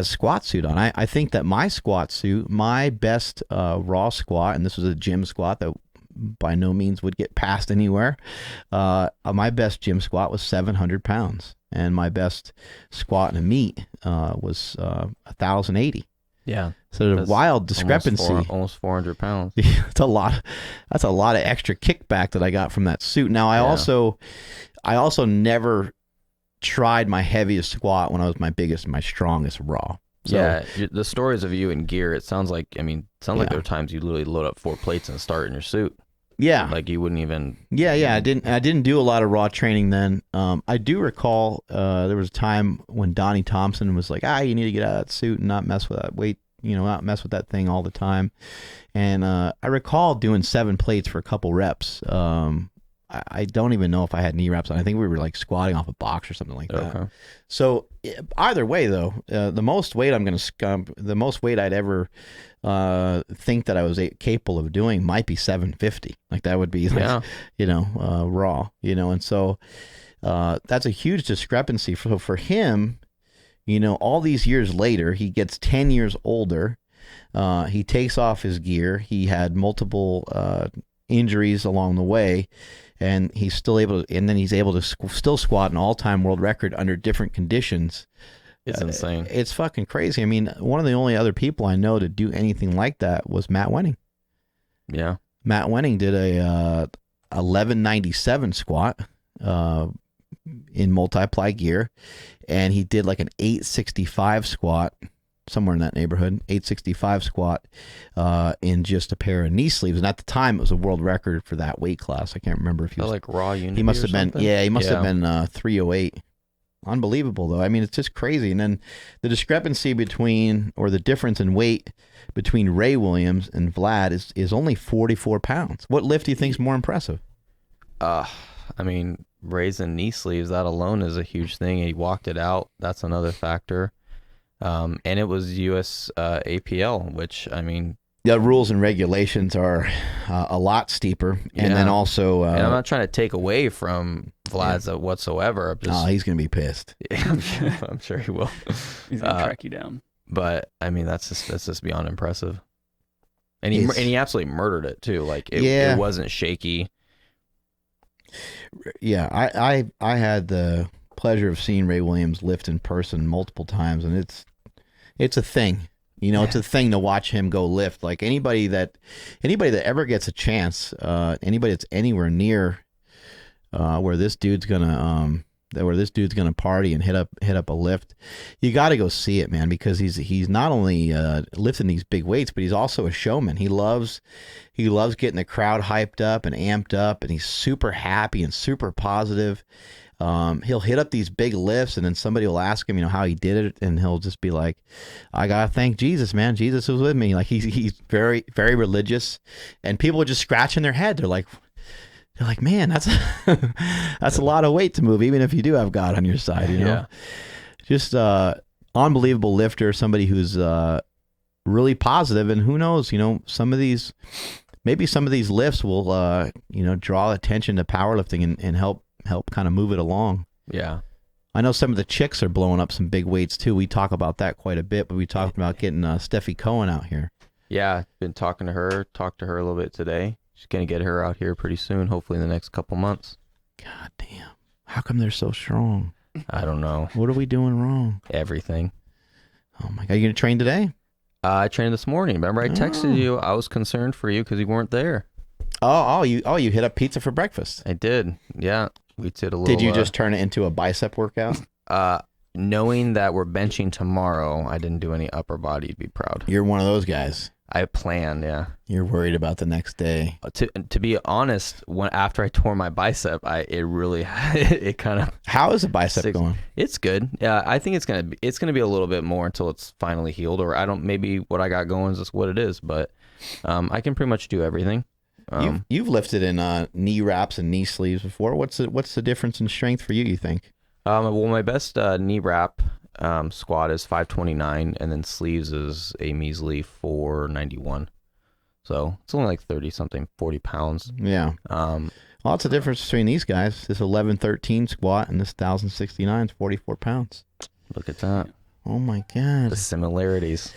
squat suit on. I think that my squat suit, my best raw squat, and this was a gym squat that by no means would get passed anywhere. My best gym squat was 700 pounds, and my best squat in a meet was 1,080. Yeah. So there's a wild discrepancy. Almost 400 pounds. That's a lot. That's a lot of extra kickback that I got from that suit. Now I also never tried my heaviest squat when I was my biggest and my strongest raw. So, yeah, the stories of you in gear, it sounds like, like there were times you literally load up 4 plates and start in your suit. Yeah. Like you wouldn't even. Yeah. I didn't do a lot of raw training then. I do recall there was a time when Donnie Thompson was like, you need to get out of that suit and not mess with that weight, not mess with that thing all the time. And I recall doing 7 plates for a couple reps. I don't even know if I had knee wraps on. I think we were like squatting off a box or something like that. Okay. So either way, though, the most weight I'd ever think that I was capable of doing might be 750. Like that would be like, raw, and so that's a huge discrepancy for him. All these years later, he gets 10 years older. He takes off his gear. He had multiple injuries along the way. And he's still able to still squat an all-time world record under different conditions. It's insane. It's fucking crazy. I mean, one of the only other people I know to do anything like that was Matt Wenning. Yeah. Matt Wenning did a 1197 squat in multiply gear, and he did like an 865 squat, somewhere in that neighborhood, 865 squat in just a pair of knee sleeves. And at the time, it was a world record for that weight class. I can't remember if he was like raw unity. He must have been, he must have been 308. Unbelievable, though. I mean, it's just crazy. And then the discrepancy the difference in weight between Ray Williams and Vlad is only 44 pounds. What lift do you think is more impressive? Raising knee sleeves, that alone is a huge thing. He walked it out. That's another factor. And it was US APL, which, the rules and regulations are a lot steeper. And then also... and I'm not trying to take away from Vlad's whatsoever. He's going to be pissed. Yeah, I'm sure he will. He's going to track you down. But, that's just beyond impressive. And he absolutely murdered it, too. Like, it wasn't shaky. Yeah, I had the pleasure of seeing Ray Williams lift in person multiple times, and it's a thing. It's a thing to watch him go lift. Like anybody that ever gets a chance, anybody that's anywhere near where this dude's gonna party and hit up a lift, you got to go see it, man, because he's not only lifting these big weights, but he's also a showman. He loves getting the crowd hyped up and amped up, and he's super happy and super positive. He'll hit up these big lifts, and then somebody will ask him, how he did it, and he'll just be like, "I gotta thank Jesus, man. Jesus was with me." Like he's very, very religious, and people are just scratching their head. They're like, "Man, that's that's a lot of weight to move, even if you do have God on your side." Yeah. Just unbelievable lifter, somebody who's really positive, and who knows, some of these lifts will draw attention to powerlifting and help kind of move it along. Yeah. I know some of the chicks are blowing up some big weights too. We talk about that quite a bit, but we talked about getting Steffi Cohen out here. Yeah, been talking to her. Talked to her a little bit today. She's going to get her out here pretty soon, hopefully in the next couple months. God damn. How come they're so strong? I don't know. What are we doing wrong? Everything. Oh my God. You going to train today? I trained this morning. Remember I texted you. I was concerned for you because you weren't there. You hit up pizza for breakfast. I did. Yeah. We did a little. Did you just turn it into a bicep workout? Knowing that we're benching tomorrow, I didn't do any upper body. You'd be proud. You're one of those guys. I planned, yeah. You're worried about the next day. To be honest, after I tore my bicep, it kind of. How is the bicep going? It's good. Yeah, I think it's gonna be a little bit more until it's finally healed, or maybe what I got going is just what it is, but I can pretty much do everything. You've lifted in knee wraps and knee sleeves before. What's the difference in strength for you think? Well, my best knee wrap Squat is 529, and then sleeves is a measly 491. So it's only like 30 something, 40 pounds. Yeah. Lots of difference between these guys. This 1113 squat and this 1069 is 44 pounds. Look at that. Oh my God. The similarities.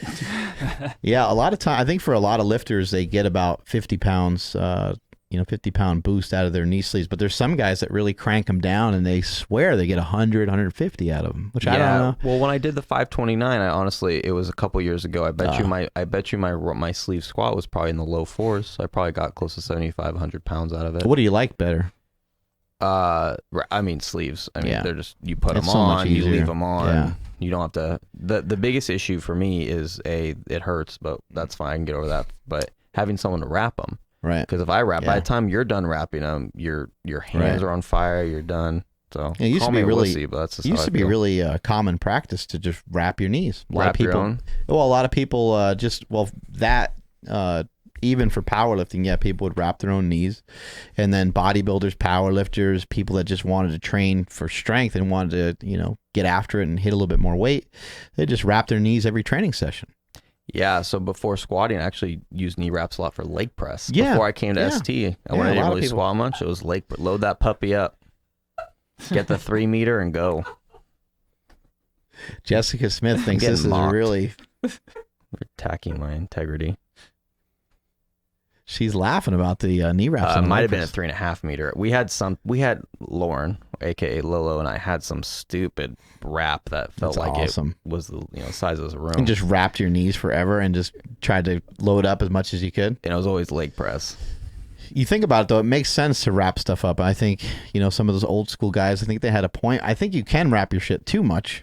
Yeah, a lot of time. I think for a lot of lifters, they get about 50 pounds, 50-pound boost out of their knee sleeves. But there's some guys that really crank them down, and they swear they get 100, 150 out of them, which I don't know. Well, when I did the 529, I honestly, it was a couple years ago. I bet you my sleeve squat was probably in the low fours. So I probably got close to 75, 100 pounds out of it. What do you like better? I mean sleeves. I mean, they're just, you put them so on, you leave them on. Yeah. You don't have to. The biggest issue for me is it hurts, but that's fine. I can get over that. But having someone to wrap them. Right. Because if I wrap, by the time you're done wrapping them, your hands are on fire. You're done. So it used to be really, but that's just really common practice to just wrap your knees. A lot of people, your own. Well, a lot of people even for powerlifting, people would wrap their own knees. And then bodybuilders, powerlifters, people that just wanted to train for strength and wanted to, get after it and hit a little bit more weight, they just wrap their knees every training session. Yeah, so before squatting, I actually used knee wraps a lot for leg press. Yeah. Before I came to ST, when I didn't really squat much, it was leg. Load that puppy up, get the 3 meter, and go. Jessica Smith thinks this is really... attacking my integrity. She's laughing about the knee wraps. Might have been a 3.5 meter. We had Lauren, aka Lolo, and I had some stupid wrap that felt like awesome. It was the size of this room. And just wrapped your knees forever and just tried to load up as much as you could. And it was always leg press. You think about it though, it makes sense to wrap stuff up. I think some of those old school guys, I think they had a point. I think you can wrap your shit too much.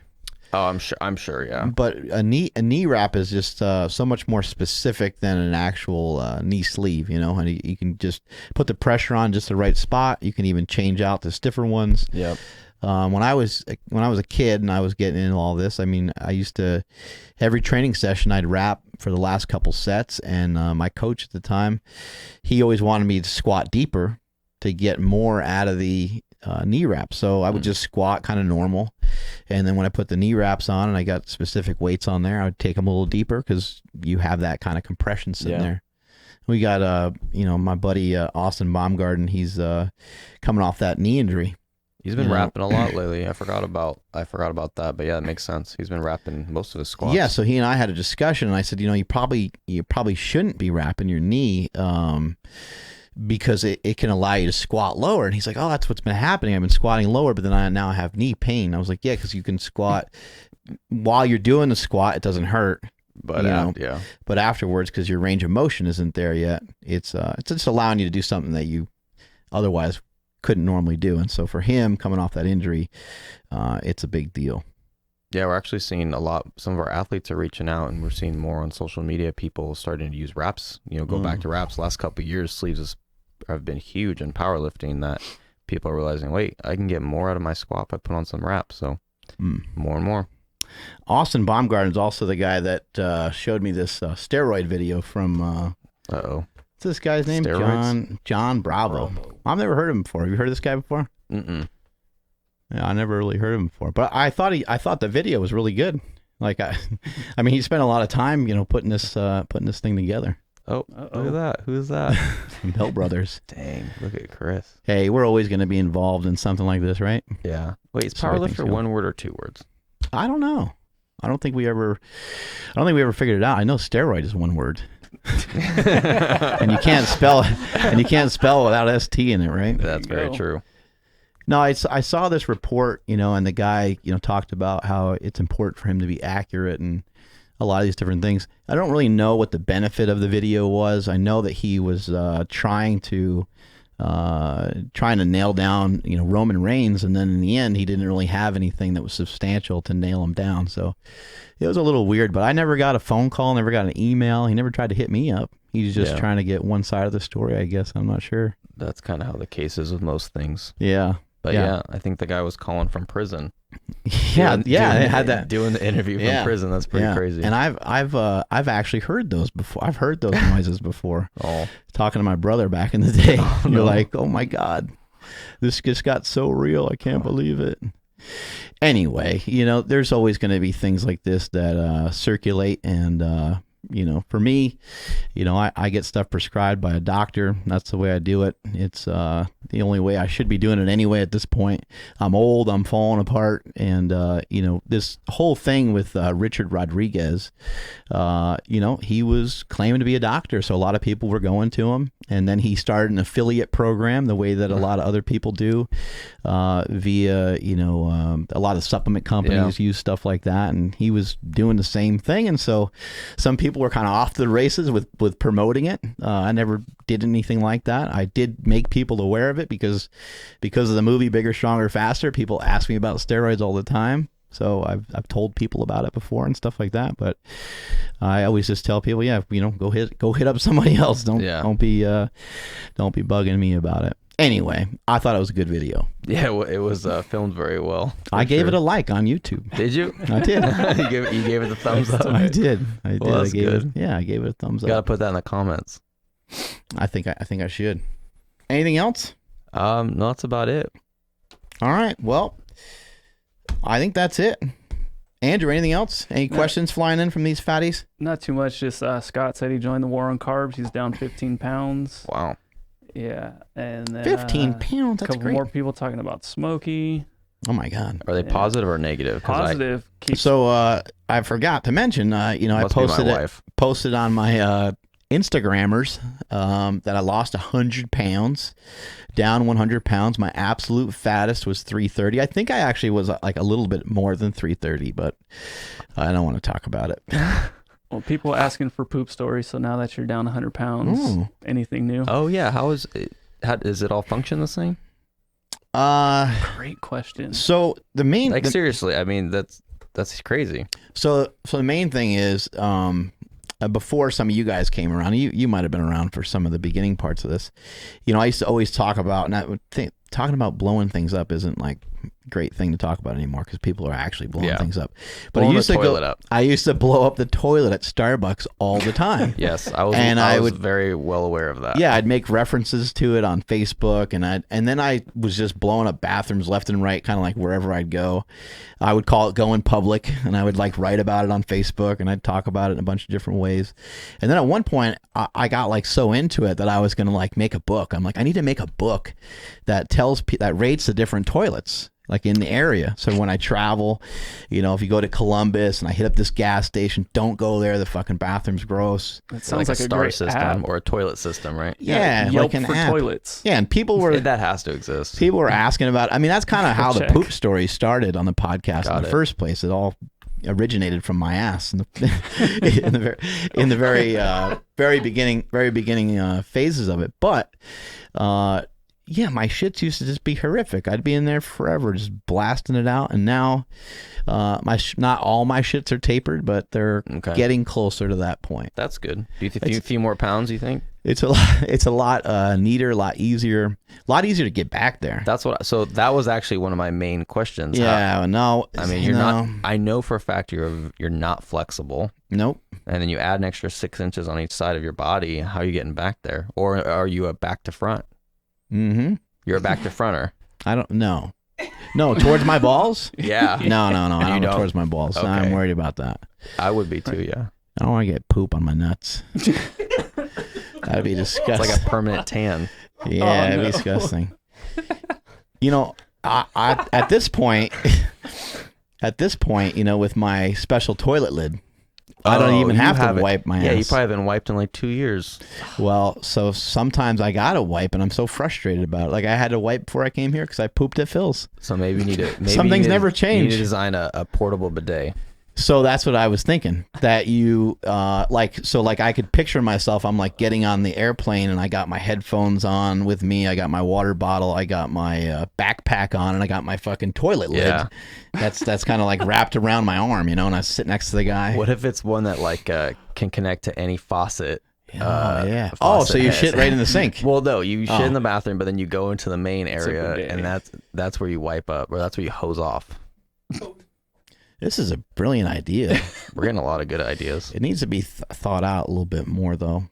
Oh, I'm sure, yeah. But a knee wrap is just so much more specific than an actual knee sleeve, and you can just put the pressure on just the right spot. You can even change out the stiffer ones. Yep. When I was a kid and I was getting into all this, I mean, I used to, every training session I'd wrap for the last couple sets, and my coach at the time, he always wanted me to squat deeper to get more out of the knee wraps. So I would just squat kind of normal. And then when I put the knee wraps on and I got specific weights on there, I would take them a little deeper because you have that kind of compression sitting there. We got, my buddy Austin Baumgarten. He's coming off that knee injury. He's been wrapping a lot lately. I forgot about that, but yeah, it makes sense. He's been wrapping most of his squats. Yeah, so he and I had a discussion, and I said, you probably shouldn't be wrapping your knee. Because it can allow you to squat lower. And he's like, oh, that's what's been happening. I've been squatting lower, but then I now have knee pain. I was like, yeah, because you can squat while you're doing the squat, it doesn't hurt. But but afterwards, because your range of motion isn't there yet, it's just allowing you to do something that you otherwise couldn't normally do. And so for him coming off that injury, it's a big deal. Yeah, we're actually seeing some of our athletes are reaching out, and we're seeing more on social media, people starting to use wraps, go back to wraps. Last couple of years, sleeves have been huge in powerlifting, that people are realizing, wait, I can get more out of my squat if I put on some wraps. So more and more. Austin Baumgarten is also the guy that showed me this steroid video from, what's this guy's name? STEROIDS? John Bravo. I've never heard of him before. Have you heard of this guy before? Mm-mm. Yeah, I never really heard of him before, but I thought the video was really good. Like I mean, he spent a lot of time, putting this thing together. Oh, look at that. Who is that? Bell Brothers. Dang, look at Chris. Hey, we're always going to be involved in something like this, right? Yeah. Wait, is powerlifter one word or 2 words? I don't know. I don't think we ever figured it out. I know steroid is 1 word. and you can't spell without ST in it, right? That's very true. No, I saw this report, and the guy, talked about how it's important for him to be accurate and a lot of these different things. I don't really know what the benefit of the video was. I know that he was trying to nail down, Roman Reigns, and then in the end, he didn't really have anything that was substantial to nail him down. So it was a little weird, but I never got a phone call, never got an email. He never tried to hit me up. He's just trying to get one side of the story, I guess. I'm not sure. That's kind of how the case is with most things. Yeah. But yeah, I think the guy was calling from prison. It had that doing the interview from prison. That's pretty crazy. And I've actually heard those before. I've heard those noises before. Talking to my brother back in the day. You're like, oh my God, this just got so real. I can't believe it. Anyway, there's always going to be things like this that circulate, and for me, I get stuff prescribed by a doctor. That's the way I do it. It's the only way I should be doing it anyway at this point. I'm old, I'm falling apart, and this whole thing with Richard Rodriguez, he was claiming to be a doctor, so a lot of people were going to him, and then he started an affiliate program the way that a lot of other people do, via a lot of supplement companies use stuff like that, and he was doing the same thing, and so some people were kind of off the races with promoting it. I never did anything like that. I did make people aware of it because of the movie Bigger, Stronger, Faster. People ask me about steroids all the time, so I've told people about it before and stuff like that. But I always just tell people, go hit up somebody else. Don't be bugging me about it. Anyway, I thought it was a good video. Yeah, it was filmed very well. I gave it a like on YouTube. Did you? I did. You gave it a thumbs up. I did. Well, that's good. I gave it a thumbs up. Got to put that in the comments. I think I should. Anything else? No, that's about it. All right. Well, I think that's it. Andrew, anything else? Any questions flying in from these fatties? Not too much. Just Scott said he joined the war on carbs. He's down 15 pounds. Wow. Yeah, and then 15 pounds. That's a couple great. More people talking about Smokey. Oh my God. Are they positive or negative? Positive. So I forgot to mention. I posted on my Instagrammers that I lost 100 pounds, down 100 pounds. My absolute fattest was 330. I think I actually was like a little bit more than 330, but I don't want to talk about it. Well, people asking for poop stories. So now that you're down 100 pounds, anything new? Oh yeah, how is it? How does it all function the same? Great question. So the main, seriously, I mean that's crazy. So the main thing is, before some of you guys came around, you might have been around for some of the beginning parts of this. I used to always talk about, and I would think talking about blowing things up isn't like a great thing to talk about anymore because people are actually blowing things up. But I used to blow up the toilet at Starbucks all the time. Yes, I was very well aware of that. Yeah, I'd make references to it on Facebook, and then I was just blowing up bathrooms left and right, kind of like wherever I'd go. I would call it going public, and I would like write about it on Facebook, and I'd talk about it in a bunch of different ways. And then at one point, I got like so into it that I was gonna like make a book. I'm like, I need to make a book that that rates the different toilets like in the area. So when I travel, if you go to Columbus and I hit up this gas station, don't go there. The fucking bathroom's gross. It sounds like a star great system app. or a toilet system, right? Yeah, Yelp like an for app. toilets. Yeah, and people were that has to exist. People were asking about. I mean, that's kind of how the Check. poop story stard on the podcast in the first place. It all originated from my ass in the very beginning phases of it. But yeah, my shits used to just be horrific. I'd be in there forever, just blasting it out. And now, not all my shits are tapered, but they're getting closer to that point. That's good. Do you think a few more pounds? You think it's a lot neater, a lot easier to get back there. So that was actually one of my main questions. Yeah, no. I mean, you're not. I know for a fact you're not flexible. Nope. And then you add an extra 6 inches on each side of your body. How are you getting back there? Or are you a back to front? Mm-hmm. You're a back to fronter. I don't know. No, towards my balls? Yeah. No. I don't go towards my balls. Okay. I'm worried about that. I would be too, yeah. I don't want to get poop on my nuts. That'd be disgusting. It's like a permanent tan. Yeah, it'd be disgusting. I at this point, with my special toilet lid, I don't even have to wipe my ass. Yeah, you probably haven't wiped in like 2 years. Well, so sometimes I gotta wipe, and I'm so frustrated about it. Like I had to wipe before I came here because I pooped at Phil's. So maybe you need to. Some things never change. You need to design a portable bidet. So that's what I was thinking. That you I could picture myself. I'm like getting on the airplane, and I got my headphones on with me. I got my water bottle. I got my backpack on, and I got my fucking toilet lid. That's kind of like wrapped around my arm, and I sit next to the guy. What if it's one that like can connect to any faucet? Yeah. Faucet so you shit right in the sink. Well, no, you shit in the bathroom, but then you go into the main area, and that's where you wipe up, or that's where you hose off. This is a brilliant idea. We're getting a lot of good ideas. It needs to be thought out a little bit more, though.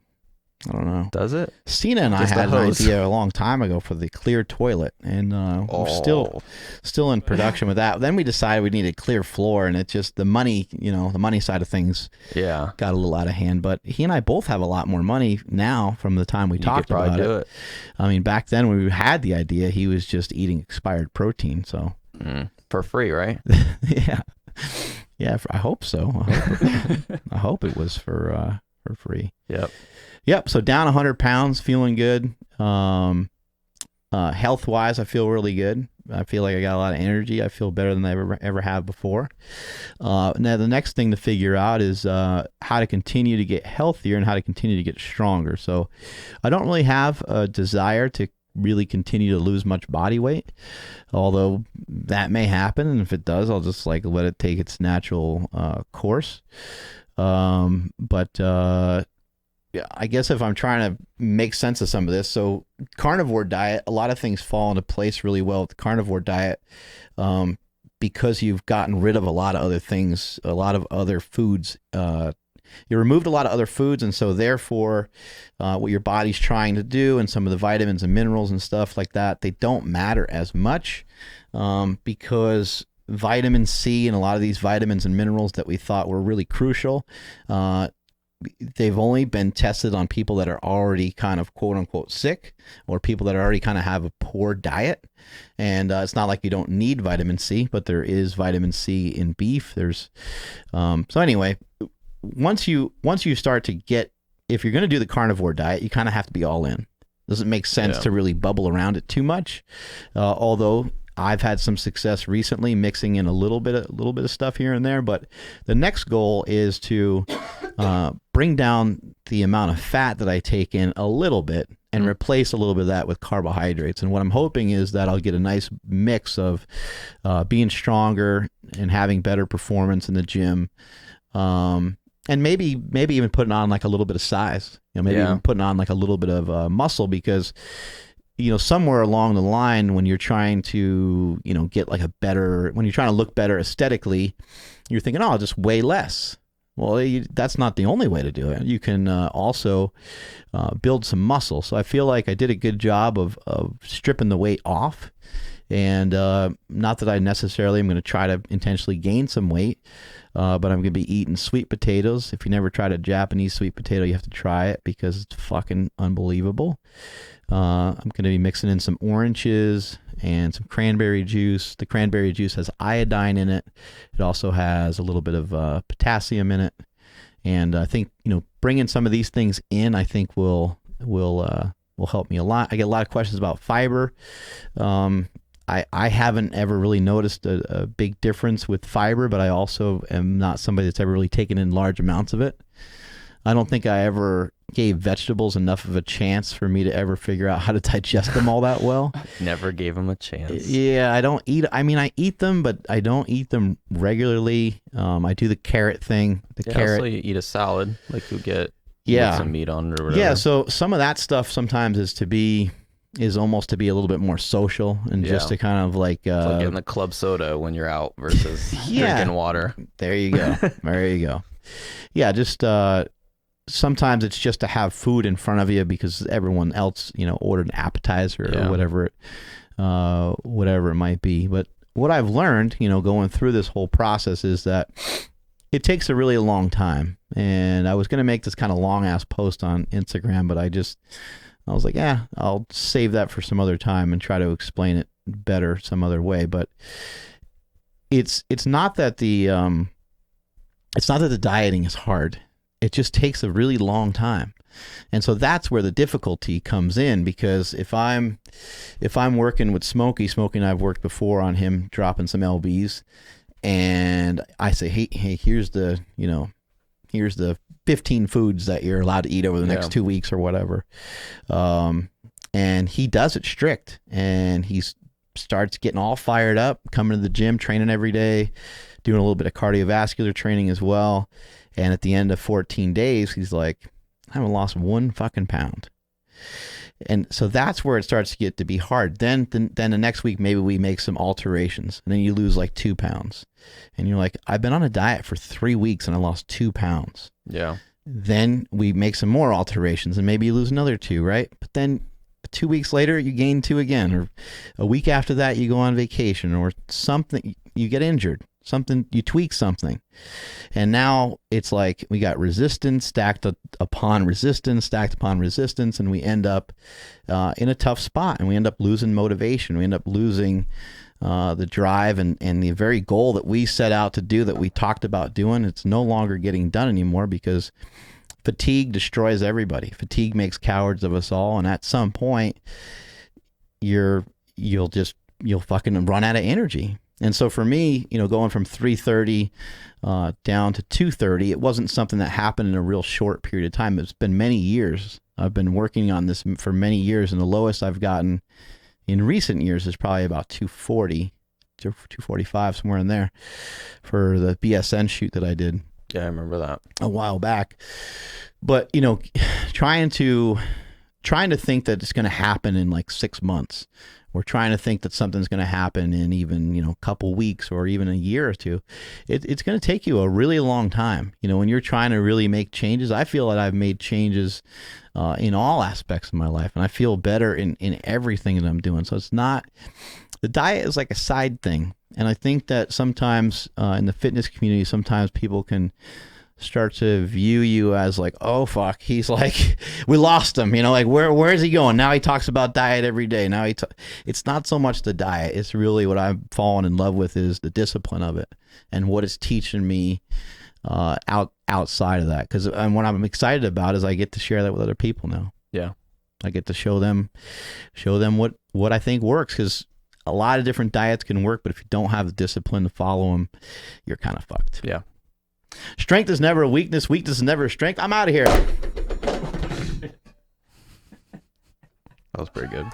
I don't know. Does it? Cena and I Just a had an hose. idea a long time ago for the clear toilet, and we're still in production with that. Then we decided we needed clear floor, and it just the money side of things Yeah. got a little out of hand. But he and I both have a lot more money now from the time we You talked could probably about do it. I mean, back then when we had the idea, he was just eating expired protein. So For free, right? yeah, I hope so. I hope it was for free. Yep. So down 100 pounds, feeling good. Health wise, I feel really good. I feel like I got a lot of energy. I feel better than I ever have before. Now the next thing to figure out is how to continue to get healthier and how to continue to get stronger. So I don't really have a desire to really continue to lose much body weight, although that may happen, and if it does, I'll just like let it take its natural course. Yeah, I guess if I'm trying to make sense of some of this, so carnivore diet, a lot of things fall into place really well with the carnivore diet, because you've gotten rid of a lot of other things, a lot of other foods. You removed a lot of other foods, and so therefore, what your body's trying to do, and some of the vitamins and minerals and stuff like that, they don't matter as much, because vitamin C and a lot of these vitamins and minerals that we thought were really crucial, they've only been tested on people that are already kind of quote unquote sick, or people that already kind of have a poor diet. And it's not like you don't need vitamin C, but there is vitamin C in beef. There's so anyway, once you start to get, if you're going to do the carnivore diet, you kind of have to be all in. Doesn't make sense to really bubble around it too much. Although I've had some success recently mixing in a little bit of stuff here and there, but the next goal is to bring down the amount of fat that I take in a little bit and replace a little bit of that with carbohydrates. And what I'm hoping is that I'll get a nice mix of being stronger and having better performance in the gym, and maybe even putting on like a little bit of size, maybe even putting on like a little bit of muscle, because somewhere along the line, when you're trying to, get like when you're trying to look better aesthetically, you're thinking, oh, I'll just weigh less. Well, that's not the only way to do it. You can also build some muscle. So I feel like I did a good job of stripping the weight off. And not that I necessarily am going to try to intentionally gain some weight, but I'm going to be eating sweet potatoes. If you never tried a Japanese sweet potato, you have to try it because it's fucking unbelievable. I'm going to be mixing in some oranges and some cranberry juice. The cranberry juice has iodine in it. It also has a little bit of potassium in it. And I think, bringing some of these things in, I think will help me a lot. I get a lot of questions about fiber. I haven't ever really noticed a big difference with fiber, but I also am not somebody that's ever really taken in large amounts of it. I don't think I ever gave vegetables enough of a chance for me to ever figure out how to digest them all that well. Never gave them a chance. Yeah, I eat them, but I don't eat them regularly. I do the carrot thing. So you eat a salad, like you get with some meat on it or whatever. Yeah, so some of that stuff sometimes is almost to be a little bit more social and just to kind of like... it's like getting the club soda when you're out versus drinking water. There you go. There you go. Yeah, just... sometimes it's just to have food in front of you because everyone else, ordered an appetizer or whatever it might be. But what I've learned, going through this whole process is that it takes a really long time. And I was going to make this kind of long ass post on Instagram, but I was like, I'll save that for some other time and try to explain it better some other way. But it's not that the dieting is hard. It just takes a really long time. And so that's where the difficulty comes in, because if I'm working with Smokey and I've worked before on him dropping some LBs, and I say, hey, here's the 15 foods that you're allowed to eat over the next 2 weeks or whatever. And he does it strict, and he starts getting all fired up, coming to the gym, training every day, doing a little bit of cardiovascular training as well. And at the end of 14 days, he's like, I haven't lost 1 fucking pound. And so that's where it starts to get to be hard. Then the next week, maybe we make some alterations, and then you lose like 2 pounds. And you're like, I've been on a diet for 3 weeks and I lost 2 pounds. Yeah. Then we make some more alterations and maybe you lose another 2, right? But then 2 weeks later, you gain 2 again, or a week after that, you go on vacation, or something, you get injured, something, you tweak something. And now it's like we got resistance stacked upon resistance, stacked upon resistance, and we end up in a tough spot, and we end up losing motivation. We end up losing the drive and the very goal that we set out to do, that we talked about doing. It's no longer getting done anymore because fatigue destroys everybody. Fatigue makes cowards of us all, and at some point, you'll fucking run out of energy. And so for me, going from 330 down to 230, it wasn't something that happened in a real short period of time. It's been many years. I've been working on this for many years, and the lowest I've gotten in recent years is probably about 240, 245, somewhere in there, for the BSN shoot that I did. Yeah, I remember that a while back. But trying to think that it's going to happen in like 6 months, or trying to think that something's going to happen in even a couple weeks or even a year or two, it's going to take you a really long time. When you're trying to really make changes, I feel that I've made changes in all aspects of my life, and I feel better in everything that I'm doing. So it's not, the diet is like a side thing. And I think that sometimes in the fitness community, sometimes people can start to view you as like, oh fuck, he's like, we lost him, like where is he going now? He talks about diet every day. Now it's not so much the diet. It's really what I've fallen in love with is the discipline of it and what it's teaching me outside of that. Because what I'm excited about is I get to share that with other people now. Yeah, I get to show them what I think works, because a lot of different diets can work, but if you don't have the discipline to follow them, you're kind of fucked. Yeah. Strength is never a weakness. Weakness is never a strength. I'm out of here. That was pretty good.